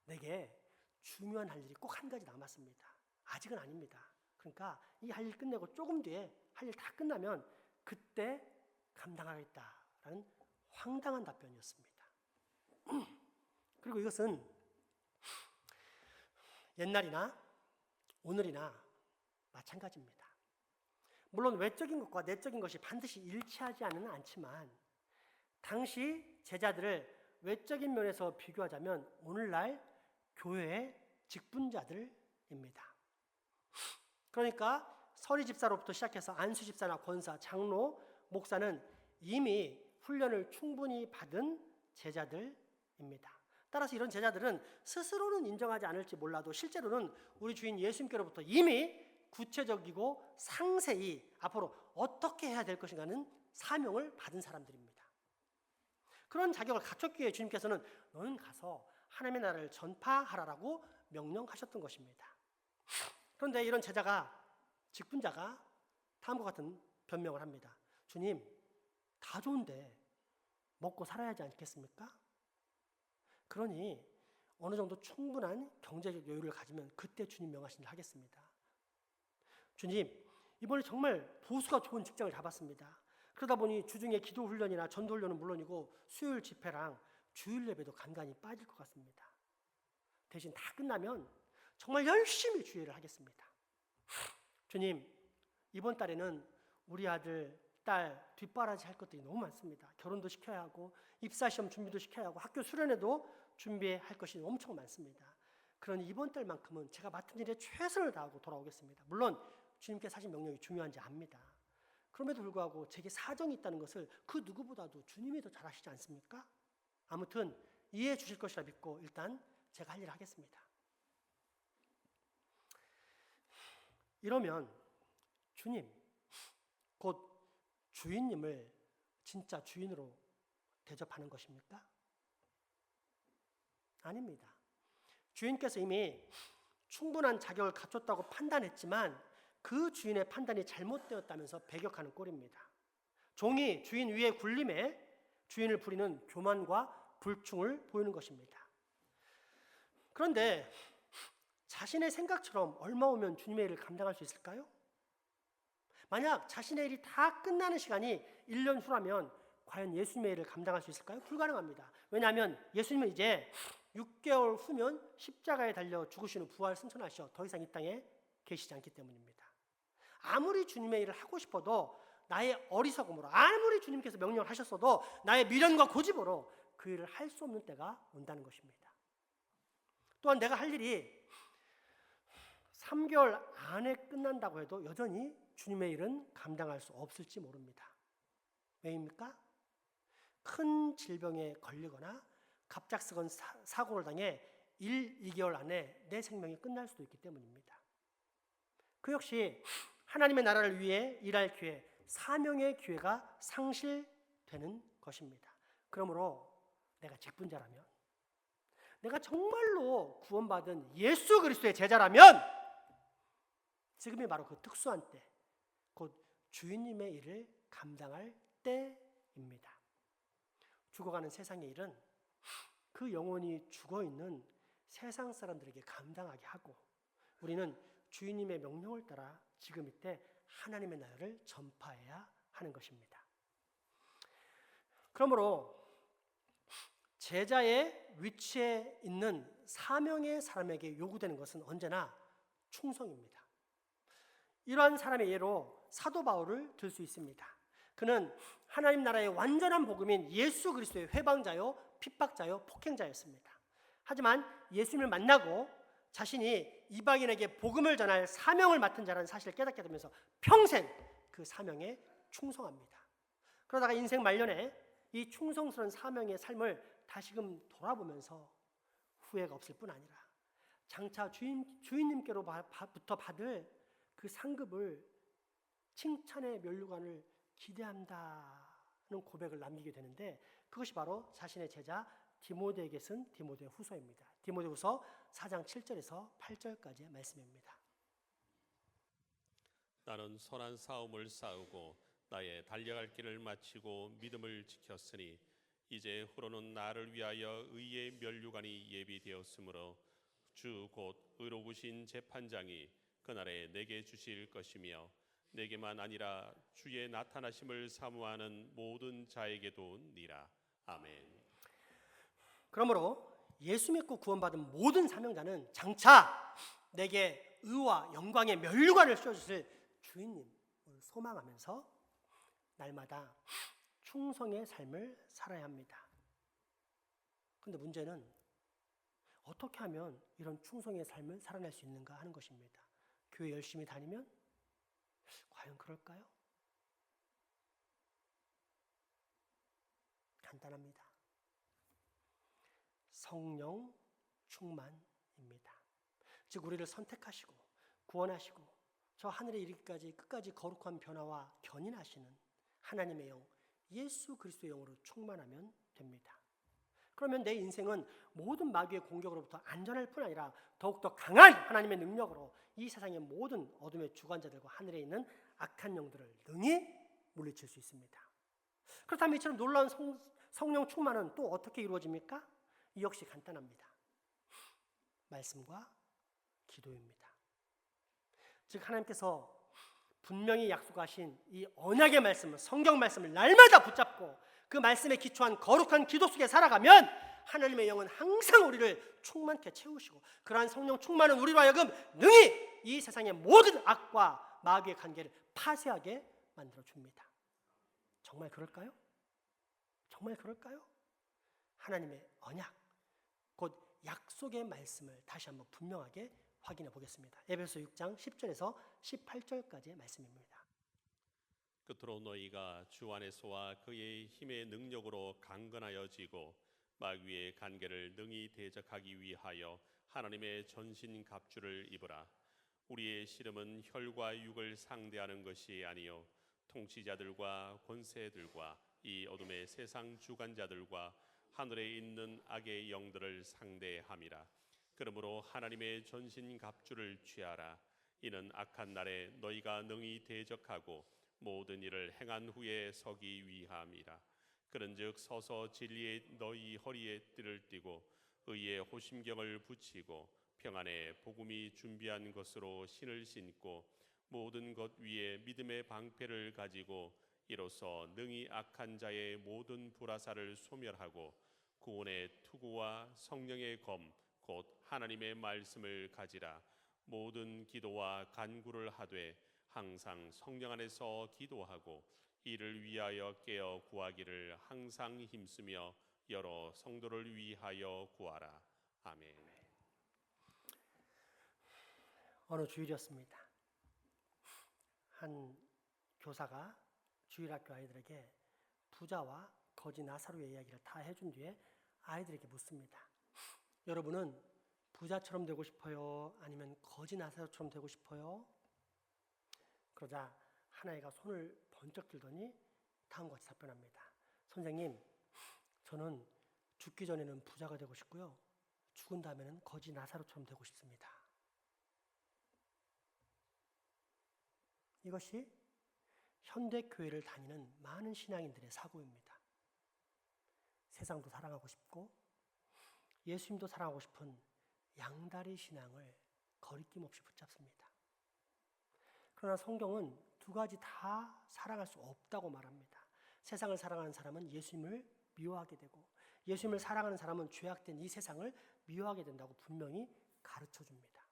[SPEAKER 3] 내게 중요한 할 일이 꼭 한 가지 남았습니다. 아직은 아닙니다. 그러니까 이 할 일 끝내고 조금 뒤에 할 일 다 끝나면 그때 감당하겠다라는 황당한 답변이었습니다. 그리고 이것은 옛날이나 오늘이나 마찬가지입니다. 물론 외적인 것과 내적인 것이 반드시 일치하지 않지만 당시 제자들을 외적인 면에서 비교하자면 오늘날 교회의 직분자들입니다. 그러니까 서리 집사로부터 시작해서 안수 집사나 권사, 장로, 목사는 이미 훈련을 충분히 받은 제자들입니다. 따라서 이런 제자들은 스스로는 인정하지 않을지 몰라도 실제로는 우리 주인 예수님께로부터 이미 구체적이고 상세히 앞으로 어떻게 해야 될 것인가는 사명을 받은 사람들입니다. 그런 자격을 갖췄기에 주님께서는 너는 가서 하나님의 나라를 전파하라라고 명령하셨던 것입니다. 그런데 이런 직분자가 다음과 같은 변명을 합니다. 주님, 다 좋은데 먹고 살아야 하지 않겠습니까? 그러니 어느 정도 충분한 경제적 여유를 가지면 그때 주님 명하신 일 하겠습니다. 주님, 이번에 정말 보수가 좋은 직장을 잡았습니다. 그러다 보니 주중에 기도 훈련이나 전도 훈련은 물론이고 수요일 집회랑 주일 예배도 간간히 빠질 것 같습니다. 대신 다 끝나면 정말 열심히 주일을 하겠습니다. 주님, 이번 달에는 우리 아들, 딸 뒷바라지 할 것들이 너무 많습니다. 결혼도 시켜야 하고 입사시험 준비도 시켜야 하고 학교 수련회도 준비할 것이 엄청 많습니다. 그러니 이번 달만큼은 제가 맡은 일에 최선을 다하고 돌아오겠습니다. 물론 주님께서 하신 명령이 중요한지 압니다. 그럼에도 불구하고 제게 사정이 있다는 것을 그 누구보다도 주님이 더 잘 아시지 않습니까? 아무튼 이해해 주실 것이라 믿고 일단 제가 할 일을 하겠습니다. 이러면 주님, 곧 주인님을 진짜 주인으로 대접하는 것입니까? 아닙니다. 주인께서 이미 충분한 자격을 갖췄다고 판단했지만 그 주인의 판단이 잘못되었다면서 배격하는 꼴입니다. 종이 주인 위에 굴림에 주인을 부리는 교만과 불충을 보이는 것입니다. 그런데 자신의 생각처럼 얼마 오면 주님의 일을 감당할 수 있을까요? 만약 자신의 일이 다 끝나는 시간이 1년 후라면 과연 예수님의 일을 감당할 수 있을까요? 불가능합니다. 왜냐하면 예수님은 이제 6개월 후면 십자가에 달려 죽으시는 부활 승천하셔 더 이상 이 땅에 계시지 않기 때문입니다. 아무리 주님의 일을 하고 싶어도 나의 어리석음으로, 아무리 주님께서 명령을 하셨어도 나의 미련과 고집으로 그 일을 할 수 없는 때가 온다는 것입니다. 또한 내가 할 일이 3개월 안에 끝난다고 해도 여전히 주님의 일은 감당할 수 없을지 모릅니다. 왜입니까? 큰 질병에 걸리거나 갑작스런 사고를 당해 1, 2개월 안에 내 생명이 끝날 수도 있기 때문입니다. 그 역시 하나님의 나라를 위해 일할 기회, 사명의 기회가 상실되는 것입니다. 그러므로 내가 직분자라면, 내가 정말로 구원받은 예수 그리스도의 제자라면 지금이 바로 그 특수한 때, 곧 주인님의 일을 감당할 때입니다. 죽어가는 세상의 일은 그 영혼이 죽어있는 세상 사람들에게 감당하게 하고, 우리는 주인님의 명령을 따라 지금 이때 하나님의 나라를 전파해야 하는 것입니다. 그러므로 제자의 위치에 있는 사명의 사람에게 요구되는 것은 언제나 충성입니다. 이러한 사람의 예로 사도 바울을 들 수 있습니다. 그는 하나님 나라의 완전한 복음인 예수 그리스도의 회방자요, 핍박자요, 폭행자였습니다. 하지만 예수님을 만나고 자신이 이방인에게 복음을 전할 사명을 맡은 자라는 사실을 깨닫게 되면서 평생 그 사명에 충성합니다. 그러다가 인생 말년에 이 충성스러운 사명의 삶을 다시금 돌아보면서 후회가 없을 뿐 아니라 장차 주인님께로부터 받을 그 상급을, 칭찬의 면류관을 기대한다는 고백을 남기게 되는데, 그것이 바로 자신의 제자 디모데에게 쓴 디모데 후서입니다. 디모데 후서 4장 7절에서 8절까지의 말씀입니다.
[SPEAKER 1] 나는 선한 싸움을 싸우고 나의 달려갈 길을 마치고 믿음을 지켰으니 이제 후로는 나를 위하여 의의 면류관이 예비되었으므로 주 곧 의로우신 재판장이 그날에 내게 주실 것이며 내게만 아니라 주의 나타나심을 사모하는 모든 자에게도 니라. 아멘.
[SPEAKER 3] 그러므로 예수 믿고 구원받은 모든 사명자는 장차 내게 의와 영광의 면류관을 씌워주실 주인님을 소망하면서 날마다 충성의 삶을 살아야 합니다. 그런데 문제는 어떻게 하면 이런 충성의 삶을 살아낼 수 있는가 하는 것입니다. 교회 열심히 다니면 과연 그럴까요? 간단합니다. 성령 충만입니다. 즉 우리를 선택하시고 구원하시고 저 하늘에 이르기까지 끝까지 거룩한 변화와 견인하시는 하나님의 영, 예수 그리스도의 영으로 충만하면 됩니다. 그러면 내 인생은 모든 마귀의 공격으로부터 안전할 뿐 아니라 더욱더 강한 하나님의 능력으로 이 세상의 모든 어둠의 주관자들과 하늘에 있는 악한 영들을 능히 물리칠 수 있습니다. 그렇다면 이처럼 놀라운 성령 충만은 또 어떻게 이루어집니까? 이 역시 간단합니다. 말씀과 기도입니다. 즉 하나님께서 분명히 약속하신 이 언약의 말씀을, 성경 말씀을 날마다 붙잡고 그 말씀에 기초한 거룩한 기도 속에 살아가면 하나님의 영은 항상 우리를 충만케 채우시고 그러한 성령 충만은 우리로 하여금 능히 이 세상의 모든 악과 마귀의 관계를 파쇄하게 만들어줍니다. 정말 그럴까요? 정말 그럴까요? 하나님의 언약, 곧 약속의 말씀을 다시 한번 분명하게 확인해 보겠습니다. 에베소 6장 10절에서 18절까지의 말씀입니다.
[SPEAKER 1] 끝으로 너희가 주 안에서와 그의 힘의 능력으로 강건하여지고 마귀의 간계를 능히 대적하기 위하여 하나님의 전신 갑주를 입으라. 우리의 씨름은 혈과 육을 상대하는 것이 아니요 통치자들과 권세들과 이 어둠의 세상 주관자들과 하늘에 있는 악의 영들을 상대함이라. 그러므로 하나님의 전신 갑주를 취하라. 이는 악한 날에 너희가 능히 대적하고 모든 일을 행한 후에 서기 위함이라. 그런즉 서서 진리의 너희 허리에 띠를 띠고 의의 호심경을 붙이고 평안의 복음이 준비한 것으로 신을 신고 모든 것 위에 믿음의 방패를 가지고 이로써 능히 악한 자의 모든 불화살을 소멸하고 구원의 투구와 성령의 검 곧 하나님의 말씀을 가지라. 모든 기도와 간구를 하되 항상 성령 안에서 기도하고 이를 위하여 깨어 구하기를 항상 힘쓰며 여러 성도를 위하여 구하라. 아멘.
[SPEAKER 3] 어느 주일이었습니다. 한 교사가 주일학교 아이들에게 부자와 거지 나사로의 이야기를 다 해준 뒤에 아이들에게 묻습니다. 여러분은 부자처럼 되고 싶어요? 아니면 거지 나사로처럼 되고 싶어요? 그러자 한 아이가 손을 번쩍 들더니 다음과 같이 답변합니다. 선생님, 저는 죽기 전에는 부자가 되고 싶고요. 죽은 다음에는 거지 나사로처럼 되고 싶습니다. 이것이 현대교회를 다니는 많은 신앙인들의 사고입니다. 세상도 사랑하고 싶고 예수님도 사랑하고 싶은 양다리 신앙을 거리낌 없이 붙잡습니다. 그러나 성경은 두 가지 다 사랑할 수 없다고 말합니다. 세상을 사랑하는 사람은 예수님을 미워하게 되고 예수님을 사랑하는 사람은 죄악된 이 세상을 미워하게 된다고 분명히 가르쳐줍니다.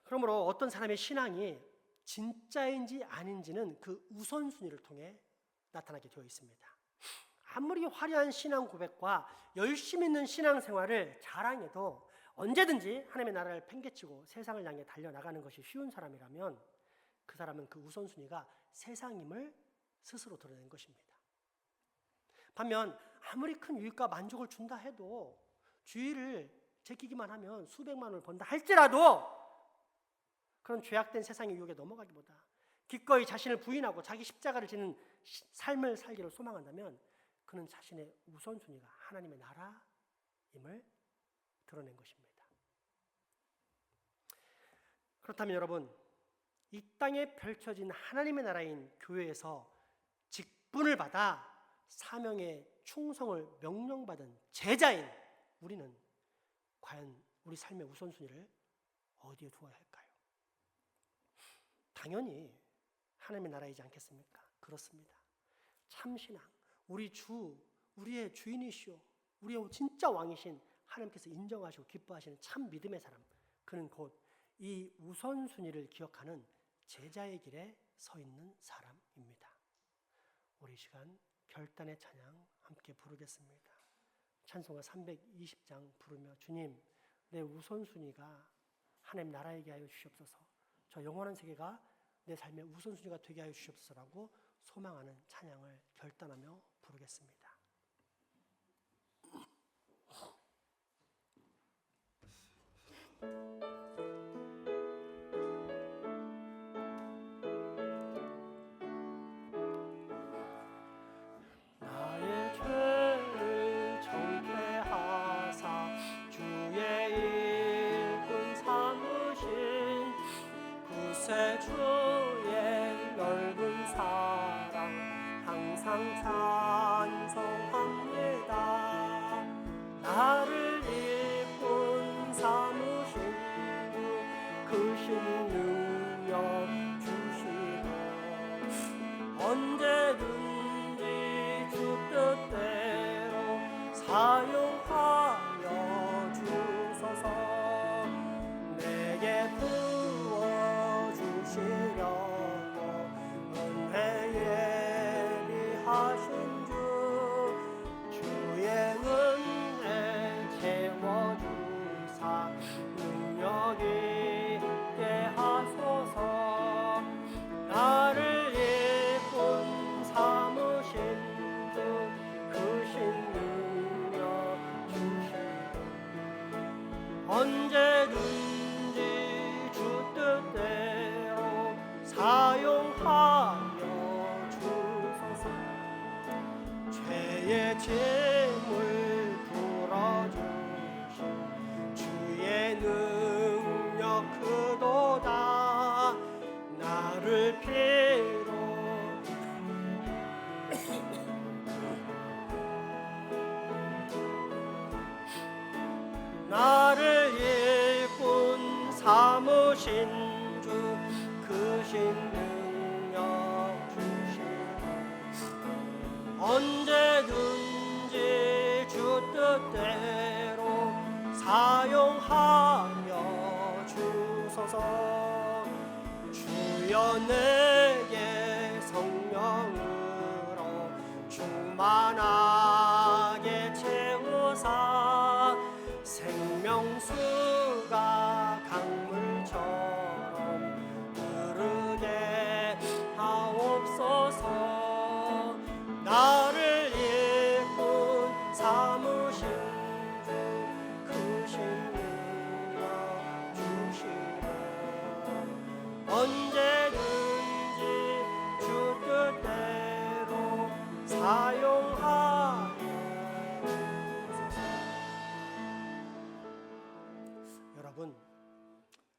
[SPEAKER 3] 그러므로 어떤 사람의 신앙이 진짜인지 아닌지는 그 우선순위를 통해 나타나게 되어 있습니다. 아무리 화려한 신앙 고백과 열심히 있는 신앙생활을 자랑해도 언제든지 하나님의 나라를 팽개치고 세상을 향해 달려나가는 것이 쉬운 사람이라면 그 사람은 그 우선순위가 세상임을 스스로 드러낸 것입니다. 반면 아무리 큰 유익과 만족을 준다 해도 주의를 제끼기만 하면 수백만 원을 번다 할지라도 그런 죄악된 세상의 유혹에 넘어가기보다 기꺼이 자신을 부인하고 자기 십자가를 지는 삶을 살기를 소망한다면 그는 자신의 우선순위가 하나님의 나라임을 드러낸 것입니다. 그렇다면 여러분, 이 땅에 펼쳐진 하나님의 나라인 교회에서 직분을 받아 사명의 충성을 명령받은 제자인 우리는 과연 우리 삶의 우선순위를 어디에 두어야 할까요? 당연히 하나님의 나라이지 않겠습니까? 그렇습니다. 참신앙, 우리 주, 우리의 주인이시오, 우리의 진짜 왕이신 하나님께서 인정하시고 기뻐하시는 참 믿음의 사람, 그는 곧 이 우선순위를 기억하는 제자의 길에 서 있는 사람입니다. 우리 시간 결단의 찬양 함께 부르겠습니다. 찬송가 320장 부르며 주님, 내 우선순위가 하나님 나라에게 하여 주시옵소서, 저 영원한 세계가 내 삶의 우선순위가 되게 하여 주시옵소서라고 소망하는 찬양을 결단하며 부르겠습니다. 나의 죄를 정죄하사 주의 일꾼 삼으신 구세주의 넓은 사랑 항상 찬송합니다. 나를 일꾼 삼으신 주 크신 능력 주시고 언제든지 주 뜻대로 사용하여 주소서. 내게 부어주시려고 은혜 예비하신 주 주의 은혜 채워주사 능력 있게 하소서. 나를 일꾼 삼으신 주 크신 능력 주시고 언제든지 주 뜻대로 사용하여 주소서. 죄의 짐을 풀어주신 주의 능력 크도다. 나를 필요 나를 일꾼 삼으신 주 크신 능력 주시고 언제든지 주 뜻대로 사용하여 주소서. 주여 내게 성령으로 충만하게 채우사 생명수가 강물처럼 흐르게 하옵소서. 나를 여러분,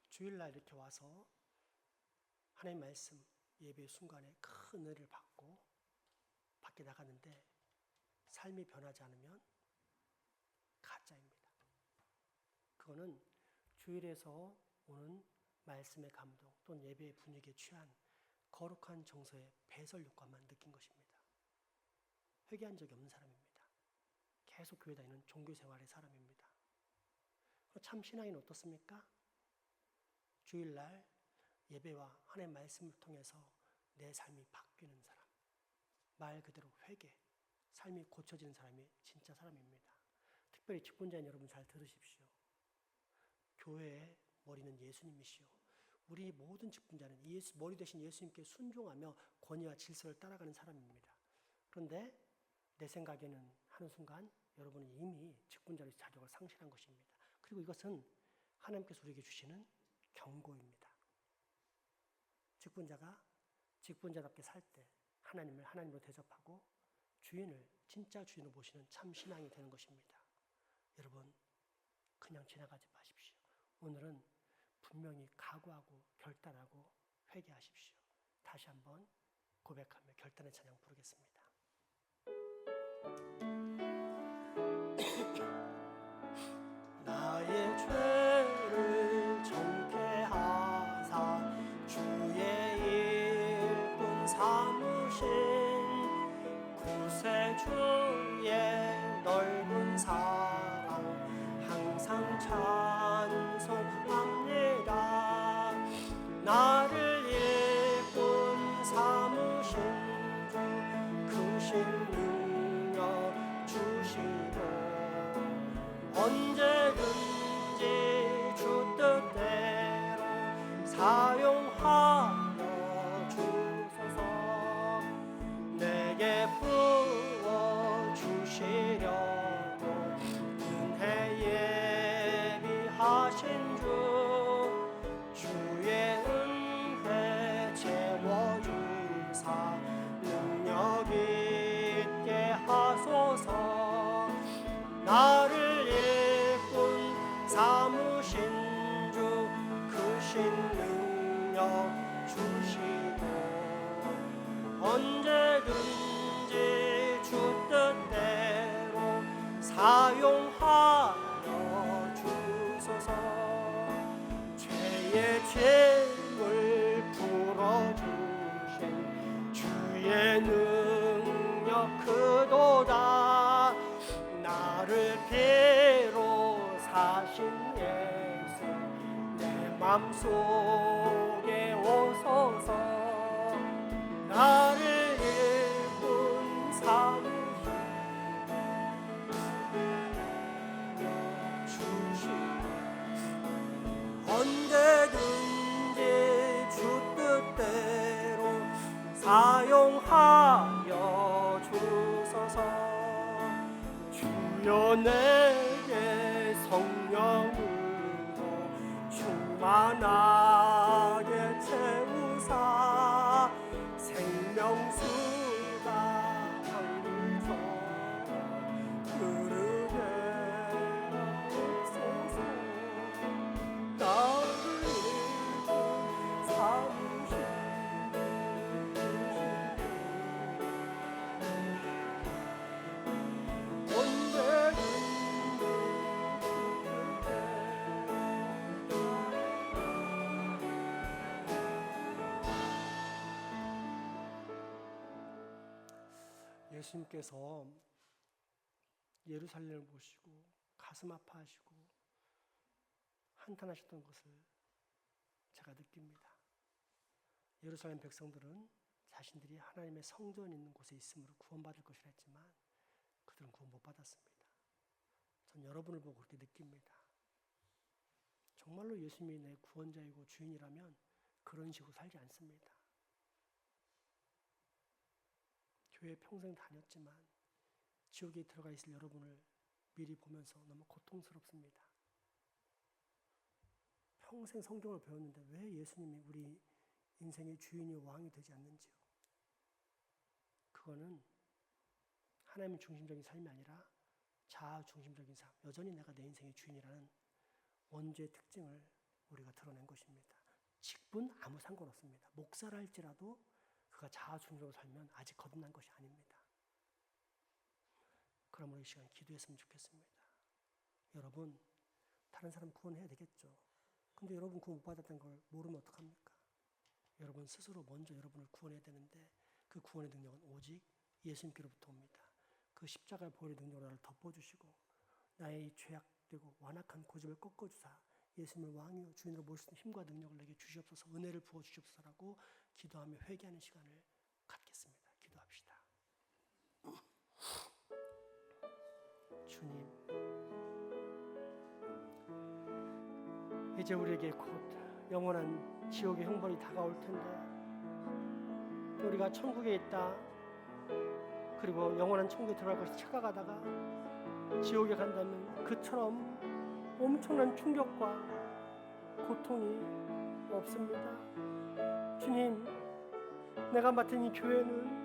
[SPEAKER 3] 주일날 이렇게 와서 하나님 말씀 예배 순간에 큰 은혜를 받고 밖에 나가는데 삶이 변하지 않으면 가짜입니다. 그거는 주일에서 오는 말씀의 감동 또는 예배의 분위기에 취한 거룩한 정서의 배설 효과만 느낀 것입니다. 회개한 적이 없는 사람입니다. 계속 교회 다니는 종교생활의 사람입니다. 참 신앙인 어떻습니까? 주일날 예배와 하나님의 말씀을 통해서 내 삶이 바뀌는 사람, 말 그대로 회개, 삶이 고쳐지는 사람이 진짜 사람입니다. 특별히 직분자인 여러분 잘 들으십시오. 교회의 머리는 예수님이시오. 우리 모든 직분자는 머리 대신 예수님께 순종하며 권위와 질서를 따라가는 사람입니다. 그런데 내 생각에는 하는 순간 여러분은 이미 직분자로서 자격을 상실한 것입니다. 그리고 이것은 하나님께서 우리에게 주시는 경고입니다. 직분자가 직분자답게 살 때 하나님을 하나님으로 대접하고 주인을 진짜 주인으로 모시는 참 신앙이 되는 것입니다. 여러분, 그냥 지나가지 마십시오. 오늘은 분명히 각오하고 결단하고 회개하십시오. 다시 한번 고백하며 결단의 찬양 부르겠습니다. 나의 죄를 정케 하사 주의 일꾼 삼으신 구세주의 넓은 사랑 항상 찬송합니다. 나를 일꾼 삼으신 주 크신 능력 주시고 언제든지 주 뜻대로 사용하여 주소서. 내게 부어주시려고 은혜 예비하신 주 주의 은혜 채워주사 능력 있게 하소서. 나를 삼으신 주 크신 능력 주시고 언제든지 주 뜻대로 사용하여 주소서. 죄의 짐을 풀어주신 주의 능력 크도다. 나를 피로 사신 예수 내 맘속에 오소서. 나를 일꾼 삼으신 주시고 언제든지 주 뜻대로 사용하여 주소서. 주여 내게 성령으로 충만하게 채우사 생명수가 강물처럼 흐르게 하소서. 나를 일꾼 삼으신 예수님께서 예루살렘을 보시고 가슴 아파하시고 한탄하셨던 것을 제가 느낍니다. 예루살렘 백성들은 자신들이 하나님의 성전이 있는 곳에 있음으로 구원받을 것이라 했지만 그들은 구원 못 받았습니다. 전 여러분을 보고 그렇게 느낍니다. 정말로 예수님이 내 구원자이고 주인이라면 그런 식으로 살지 않습니다. 교회 평생 다녔지만 지옥에 들어가 있을 여러분을 미리 보면서 너무 고통스럽습니다. 평생 성경을 배웠는데 왜 예수님이 우리 인생의 주인이요 왕이 되지 않는지요? 그거는 하나님 중심적인 삶이 아니라 자아 중심적인 삶, 여전히 내가 내 인생의 주인이라는 원죄의 특징을 우리가 드러낸 것입니다. 직분 아무 상관없습니다. 목사라 할지라도 그가 자아중심으로 살면 아직 거듭난 것이 아닙니다. 그러므로 이 시간 기도했으면 좋겠습니다. 여러분, 다른 사람 구원해야 되겠죠. 근데 여러분 구원 못 받았다는 걸 모르면 어떡합니까? 여러분 스스로 먼저 여러분을 구원해야 되는데 그 구원의 능력은 오직 예수님께로부터 옵니다. 그 십자가의 보혈의 능력으로 나를 덮어주시고 나의 이 죄악되고 완악한 고집을 꺾어주사 예수님을 왕이요 주인으로 모실 수 있는 힘과 능력을 내게 주시옵소서, 은혜를 부어주시옵소서라고 기도하며 회개하는 시간을 갖겠습니다. 기도합시다. 주님, 이제 우리에게 곧 영원한 지옥의 형벌이 다가올 텐데 우리가 천국에 있다 그리고 영원한 천국에 들어갈 것이 착각하다가 지옥에 간다면 그처럼 엄청난 충격과 고통이 없습니다. 주님, 내가 맡은 이 교회는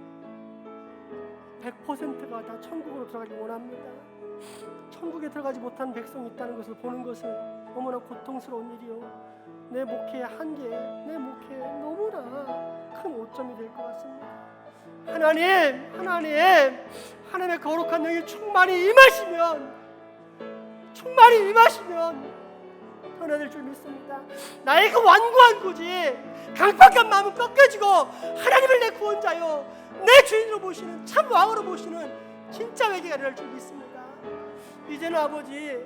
[SPEAKER 3] 100%가 다 천국으로 들어가길 원합니다. 천국에 들어가지 못한 백성이 있다는 것을 보는 것은 너무나 고통스러운 일이요, 내 목회의 한계, 내 목회에 너무나 큰 오점이 될 것 같습니다. 하나님의 거룩한 영이 충만히 임하시면 변화될 줄 믿습니다. 나의 그 완고한 고집, 강팍한 마음은 꺾여지고 하나님을 내 구원자요 내 주인으로 모시는, 참 왕으로 모시는 진짜 회개가 일어날 줄 믿습니다. 이제는 아버지,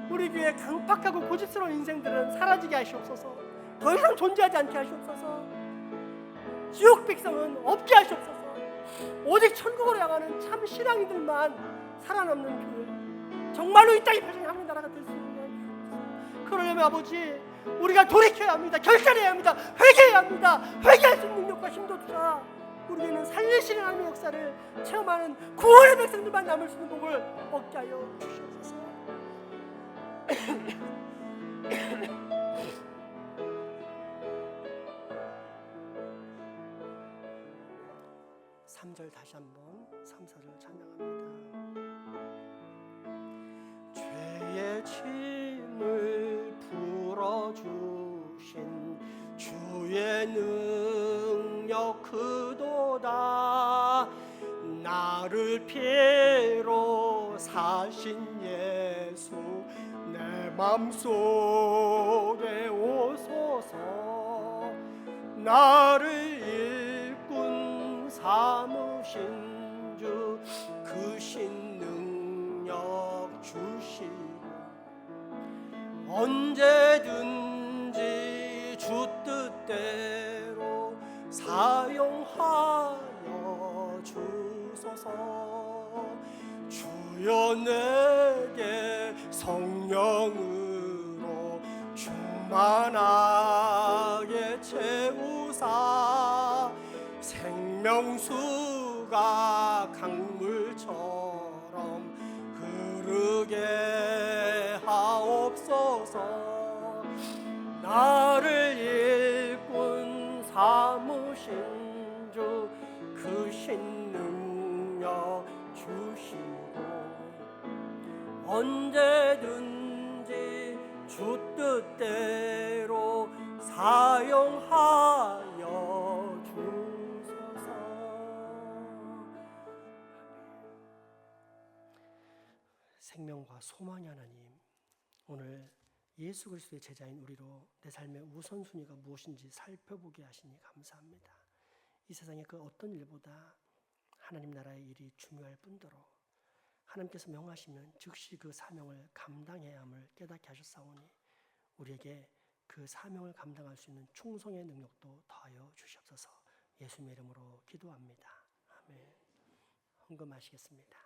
[SPEAKER 3] 우리 교회 강팍하고 고집스러운 인생들은 사라지게 하시옵소서. 더 이상 존재하지 않게 하시옵소서. 지옥 백성은 없게 하시옵소서. 오직 천국으로 향하는 참 신앙이들만 살아남는 교회, 정말로 이 땅의 백성이 하나님 나라가 될 수 있는 게 아니옵소서. 그러려면 아버지, 우리가 돌이켜야 합니다. 결단해야 합니다. 회개해야 합니다. 회개할 수 있는 능력과 힘도 주사 우리에게는 살리시는 하나님의 역사를 체험하는 구원의 백성들만 남을 수 있는 복을 얻게 하여 주시옵소서. 3절 다시 한번 3, 4절 찬양합니다. 죄의 짐을 풀어주신 주의 능력 크도다. 나를 피로 사신 예수 내 맘속에 오소서. 나를 일꾼 삼으신 주 그 신능력 주시고 언제든지 주 뜻대로 사용하여 주소서. 주여 내게 성령으로 충만하게 채우사 생명수가 강물처럼 흐르게 하옵소서. 나를 일꾼 삼으신 주 그 신능력 주시고 언제든지 주 뜻대로 사용하여 주소서. 생명과 소망의 하나님, 오늘 예수 그리스도의 제자인 우리로 내 삶의 우선순위가 무엇인지 살펴보게 하시니 감사합니다. 이 세상의 그 어떤 일보다 하나님 나라의 일이 중요할 뿐더러 하나님께서 명하시면 즉시 그 사명을 감당해야 함을 깨닫게 하셨사오니 우리에게 그 사명을 감당할 수 있는 충성의 능력도 더하여 주시옵소서. 예수님의 이름으로 기도합니다. 아멘. 헌금하시겠습니다.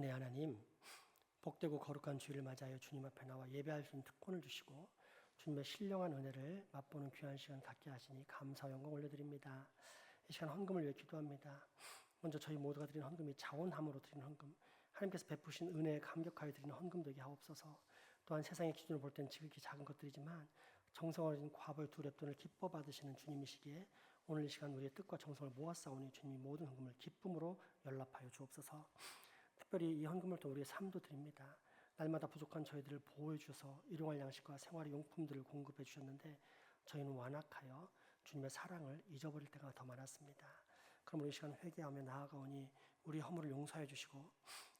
[SPEAKER 3] 은혜 하나님, 복되고 거룩한 주일을 맞이하여 주님 앞에 나와 예배할 수 있는 특권을 주시고 주님의 신령한 은혜를 맛보는 귀한 시간 갖게 하시니 감사와 영광 올려드립니다. 이 시간 헌금을 위해 기도합니다. 먼저 저희 모두가 드리는 헌금이 자원함으로 드리는 헌금, 하나님께서 베푸신 은혜에 감격하여 드리는 헌금 되게 하옵소서. 또한 세상의 기준으로 볼 때는 지극히 작은 것들이지만 정성을 가진 과부의 두 렙돈을 기뻐 받으시는 주님이시기에 오늘 이 시간 우리의 뜻과 정성을 모았사오니 주님이 모든 헌금을 기쁨으로 연락하여 주옵소서. 특별히 이 헌금을 통해 우리의 삶도 드립니다. 날마다 부족한 저희들을 보호해 주셔서 일용할 양식과 생활의 용품들을 공급해 주셨는데 저희는 완악하여 주님의 사랑을 잊어버릴 때가 더 많았습니다. 그러므로 이 시간 회개하며 나아가오니 우리 허물을 용서해 주시고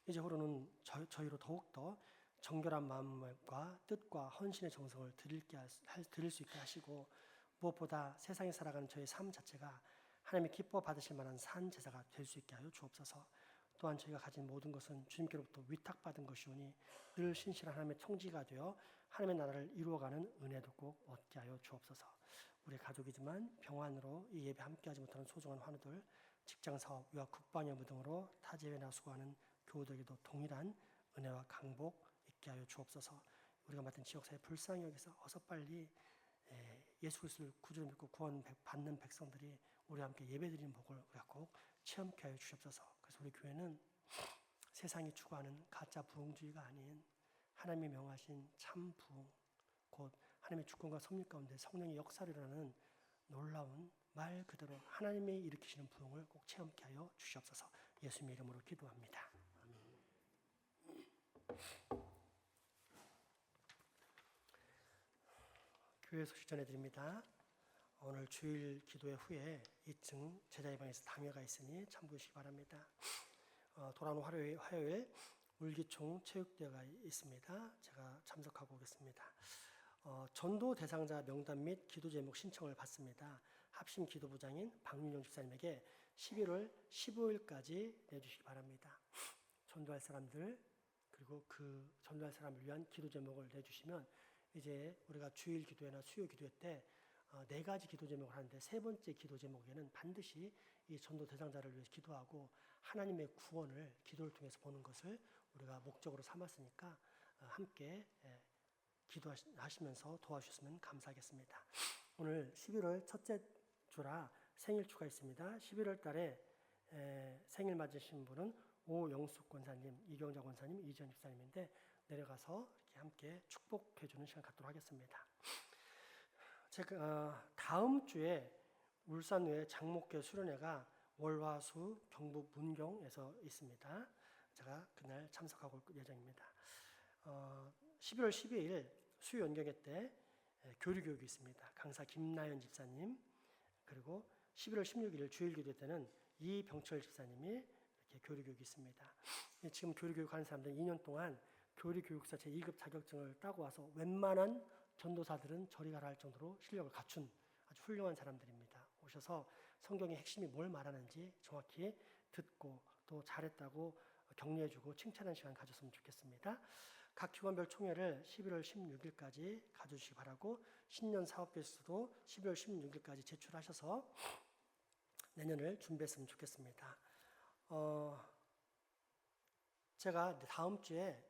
[SPEAKER 3] 이제후로는 저희로 더욱더 정결한 마음과 뜻과 헌신의 정성을 드릴 수 있게 하시고 무엇보다 세상에 살아가는 저희 삶 자체가 하나님의 기뻐 받으실 만한 산 제사가 될 수 있게 하여 주옵소서. 또한 저희가 가진 모든 것은 주님께로부터 위탁받은 것이오니 늘 신실한 하나님의 총지가 되어 하나님의 나라를 이루어가는 은혜도 꼭 얻게 하여 주옵소서. 우리 가족이지만 병환으로 이 예배 함께하지 못하는 소중한 환우들, 직장사업, 유학, 국방여부 등으로 타지에나 수고하는 교우들에게도 동일한 은혜와 강복 있게 하여 주옵소서. 우리가 맡은 지역사회 불쌍히 여기서 어서 빨리 예수 그리스도를 구주로 믿고 구원 받는 백성들이 우리와 함께 예배드리는 복을 우리가 꼭 체험케 하여 주옵소서. 그래서 우리 교회는 세상이 추구하는 가짜 부흥주의가 아닌 하나님이 명하신 참 부흥, 곧 하나님의 주권과 섭리 가운데 성령의 역사를 일어나는 놀라운 말 그대로 하나님이 일으키시는 부흥을 꼭 체험케 하여 주시옵소서. 예수님의 이름으로 기도합니다. 아멘. 교회 소식 전해드립니다. 오늘 주일 기도회 후에 2층 제자의 방에서 당회가 있으니 참고하시기 바랍니다. 돌아오는 화요일 울기총 체육대회가 있습니다. 제가 참석하고 오겠습니다. 전도 대상자 명단 및 기도 제목 신청을 받습니다. 합심 기도부장인 박윤영 집사님에게 11월 15일까지 내주시기 바랍니다. 전도할 사람들 그리고 그 전도할 사람을 위한 기도 제목을 내주시면 이제 우리가 주일 기도회나 수요 기도회 때 4가지 기도 제목을 하는데 세 번째 기도 제목에는 반드시 이 전도 대상자를 위해서 기도하고 하나님의 구원을 기도를 통해서 보는 것을 우리가 목적으로 삼았으니까 함께 기도하시면서 도와주셨으면 감사하겠습니다. 오늘 11월 첫째 주라 생일 축하 있습니다. 11월 달에 생일 맞으신 분은 오영숙 권사님, 이경자 권사님, 이지연 집사님인데 내려가서 이렇게 함께 축복해주는 시간 갖도록 하겠습니다. 제가 다음 주에 울산의 장목교 수련회가 월화수 경북 문경에서 있습니다. 제가 그날 참석하고 올 예정입니다. 11월 12일 수요 연경회 때 교류교육이 있습니다. 강사 김나연 집사님 그리고 11월 16일 주일기도 때는 이병철 집사님이 이렇게 교류교육이 있습니다. 지금 교류교육 하는 사람들은 2년 동안 교류교육사 제2급 자격증을 따고 와서 웬만한 전도사들은 저리 가라 할 정도로 실력을 갖춘 아주 훌륭한 사람들입니다. 오셔서 성경의 핵심이 뭘 말하는지 정확히 듣고 또 잘했다고 격려해주고 칭찬하는 시간 가졌으면 좋겠습니다. 각 기관별 총회를 11월 16일까지 가져주시기 바라고 신년 사업계획서도 11월 16일까지 제출하셔서 내년을 준비했으면 좋겠습니다. 제가 다음 주에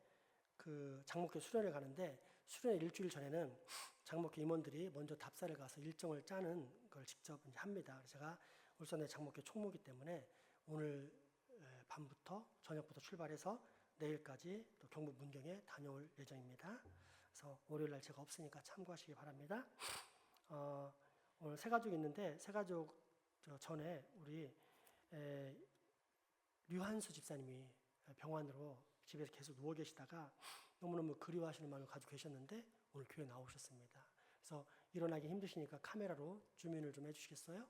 [SPEAKER 3] 그 장목교 수련회 가는데 수련회 일주일 전에는 장목교 임원들이 먼저 답사를 가서 일정을 짜는 걸 직접 이제 합니다. 제가 울산의 장목교 총무기 때문에 오늘 밤부터 저녁부터 출발해서 내일까지 또 경북 문경에 다녀올 예정입니다. 그래서 월요일 날 제가 없으니까 참고하시기 바랍니다. 오늘 세 가족 있는데 세 가족 전에 우리 류한수 집사님이 병환으로 집에서 계속 누워 계시다가 너무너무 그리워하시는 마음을 가지고 계셨는데 오늘 교회 나오셨습니다. 그래서 일어나기 힘드시니까 카메라로 줌인을 좀 해주시겠어요?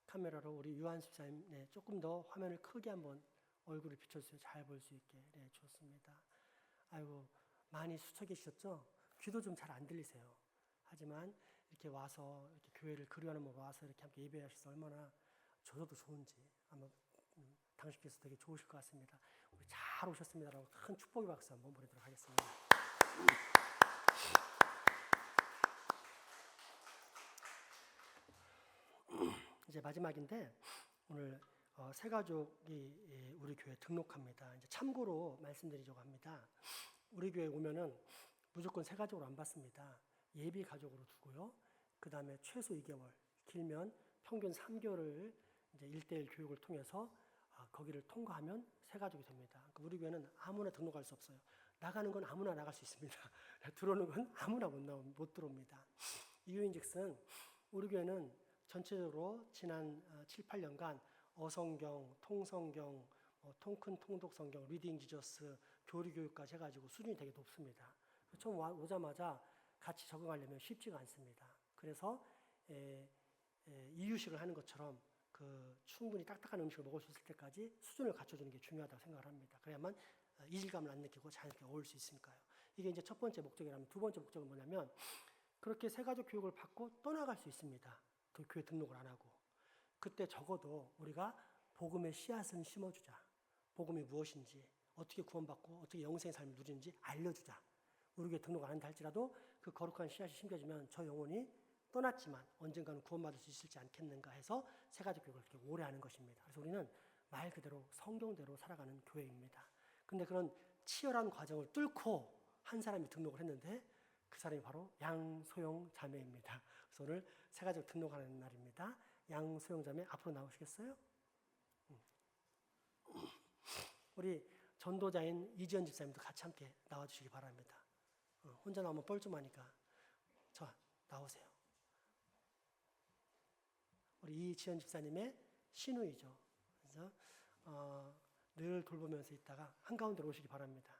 [SPEAKER 3] 카메라로 우리 유한수 집사님 조금 더 화면을 크게 한번 얼굴을 비춰주세요. 잘 볼 수 있게. 네, 좋습니다. 아이고 많이 수쳐 계셨죠? 귀도 좀 잘 안 들리세요. 하지만 이렇게 와서 이렇게 교회를 그리워하는 마음으로 와서 이렇게 함께 예배하셔서 얼마나 저도 좋은지 아마 당신께서 되게 좋으실 것 같습니다. 우리 잘 오셨습니다라고 큰 축복의 박수 한번 보내도록 하겠습니다. 이제 이제 마지막인데 오늘 새 가족이 우리 교회 등록합니다. 이제 참고로 말씀드리려고 합니다. 우리 교회 오면은 무조건 새 가족으로 안 받습니다. 예비 가족으로 두고요. 그 다음에 최소 2개월, 길면 평균 3개월을 이제 1:1 교육을 통해서 거기를 통과하면 새 가족이 됩니다. 그러니까 우리 교회는 아무나 등록할 수 없어요. 나가는 건 아무나 나갈 수 있습니다. 들어오는 건 아무나 못 들어옵니다. 이유인즉슨 우리 교회는 전체적으로 지난 7, 8년간 어성경, 통성경, 통큰 통독성경, 리딩 지저스, 교리교육까지 해가지고 수준이 되게 높습니다. 처음 오자마자 같이 적응하려면 쉽지가 않습니다. 그래서 이유식을 하는 것처럼 충분히 딱딱한 음식을 먹을 수 있을 때까지 수준을 갖춰주는 게 중요하다고 생각을 합니다. 그래야만 이질감을 안 느끼고 자연스럽게 어울릴 수 있으니까요. 이게 이제 첫 번째 목적이라면, 두 번째 목적은 뭐냐면 그렇게 새가족 교육을 받고 떠나갈 수 있습니다. 그 교회 등록을 안 하고. 그때 적어도 우리가 복음의 씨앗을 심어주자. 복음이 무엇인지, 어떻게 구원받고 어떻게 영생의 삶을 누리는지 알려주자. 우리 교회 등록을 안 한다 할지라도 그 거룩한 씨앗이 심겨지면 저 영혼이 떠났지만 언젠가는 구원받을 수 있을지 않겠는가 해서 새가족 교육을 그렇게 오래 하는 것입니다. 그래서 우리는 말 그대로 성경대로 살아가는 교회입니다. 근데 그런 치열한 과정을 뚫고 한 사람이 등록을 했는데 그 사람이 바로 양소영 자매입니다. 그래서 오늘 새가족 등록하는 날입니다. 양소영 자매 앞으로 나오시겠어요? 우리 전도자인 이지연 집사님도 같이 함께 나와주시기 바랍니다. 혼자 나오면 뻘쭘하니까 저 나오세요. 우리 이지연 집사님의 시누이죠. 그래서 늘 돌보면서 있다가 한가운데로 오시기 바랍니다.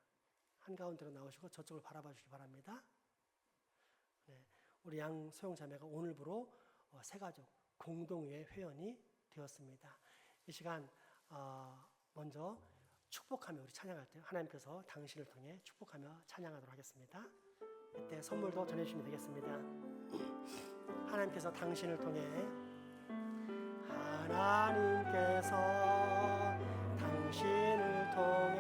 [SPEAKER 3] 한가운데로 나오시고 저쪽을 바라봐 주시기 바랍니다. 네, 우리 양소영 자매가 오늘부로 새가족 공동회 회원이 되었습니다. 이 시간 먼저 축복하며 우리 찬양할 때 하나님께서 당신을 통해 축복하며 찬양하도록 하겠습니다. 이때 선물도 전해주시면 되겠습니다. 하나님께서 당신을 통해 하나님께서 당신을 통해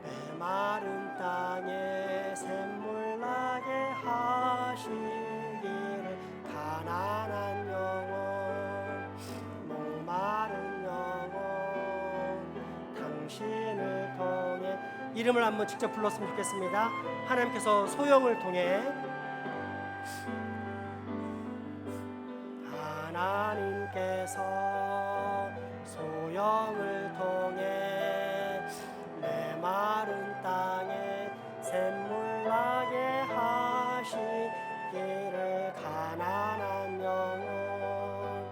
[SPEAKER 3] 메마른 땅에 샘물 나게 하시기를 가난한 영혼 목마른 영혼 당신을 통해 이름을 한번 직접 불렀으면 좋겠습니다. 하나님께서 소영을 통해 하나님께서 소영을 통해 메마른 땅에 샘물 나게 하시기를 가난한 영혼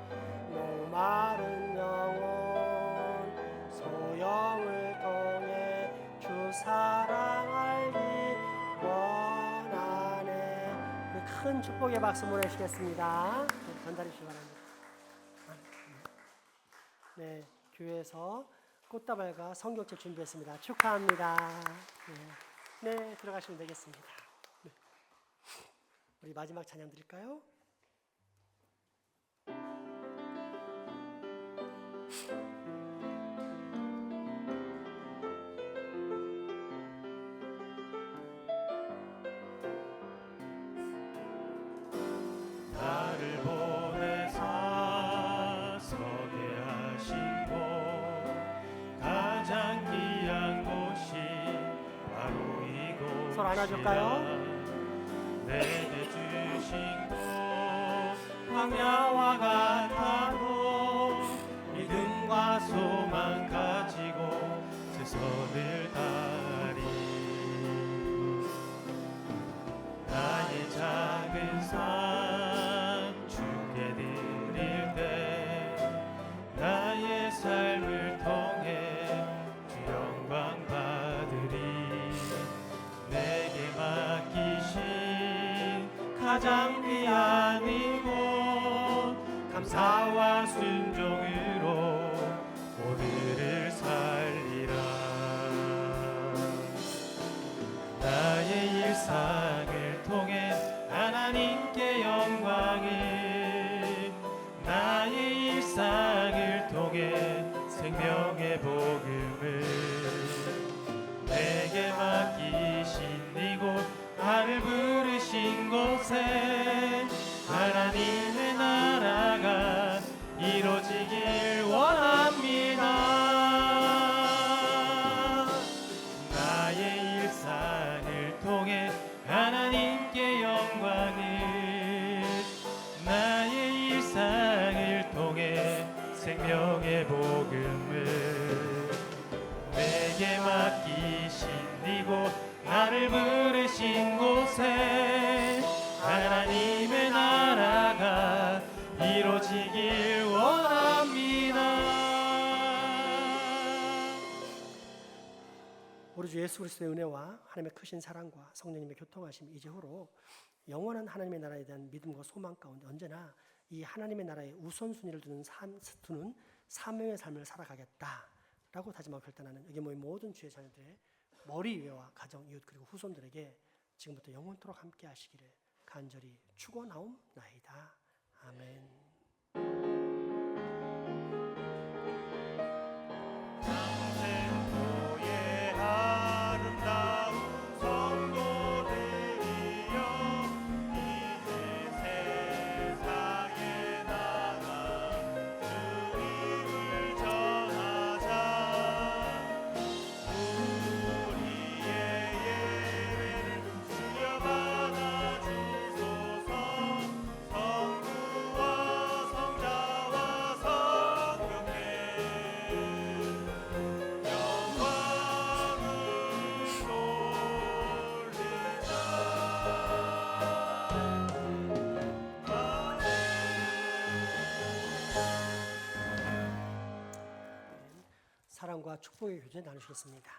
[SPEAKER 3] 목마른 영혼 소영을 통해 주 사랑 알기 원하네. 우리 큰 축복의 박수 보내시겠습니다. 전달해 주시기 바랍니다. 네, 교회에서 꽃다발과 성경책 준비했습니다. 축하합니다. 네, 들어가시면 되겠습니다. 네. 우리 마지막 찬양 드릴까요?
[SPEAKER 4] 나를 보내사 서게 하시고 가장 귀한 곳이 바로 이곳이라
[SPEAKER 3] 서로 안아줄까요?
[SPEAKER 4] 내게 주신 곳 광야와 같아도 믿음과 소망 가지고 최선을 다하리. 나의 작은 산 주께 드릴 때 나의 삶을 통해 주 영광 받으리. 내게 맡기신 가장 귀한 이곳 감사와 순종으로 오늘을 살리라. 나의 일상을 통해 하나님께 영광을 나의 일상을 통해 생명의 복음을 내게 맡기신 이곳 나를 부르신 곳에 하나님의 나라가 내게 맡기신 이곳 나를 부르신 곳에 하나님의 나라가 이루어지길 원합니다.
[SPEAKER 3] 우리 주 예수 그리스도의 은혜와 하나님의 크신 사랑과 성령님의 교통하심 이제후로 영원한 하나님의 나라에 대한 믿음과 소망 가운데 언제나 이 하나님의 나라의 우선순위를 두는 사명의 삶을 살아가겠다라고 다짐하고 결단하는 여기 모인 모든 주의 자녀들의 머리 위와 가정, 이웃 그리고 후손들에게 지금부터 영원토록 함께 하시기를 간절히 축원하옵나이다. 아멘.
[SPEAKER 4] 장생도의 아름다운 성도들이여 이제 세상에 나가 주님을 전하자. 우리의 예배를 수여받아 주소서. 성부와 성자와 성령께 영광을 돌리자.
[SPEAKER 3] 사랑과 축복의 교제 나누시겠습니다.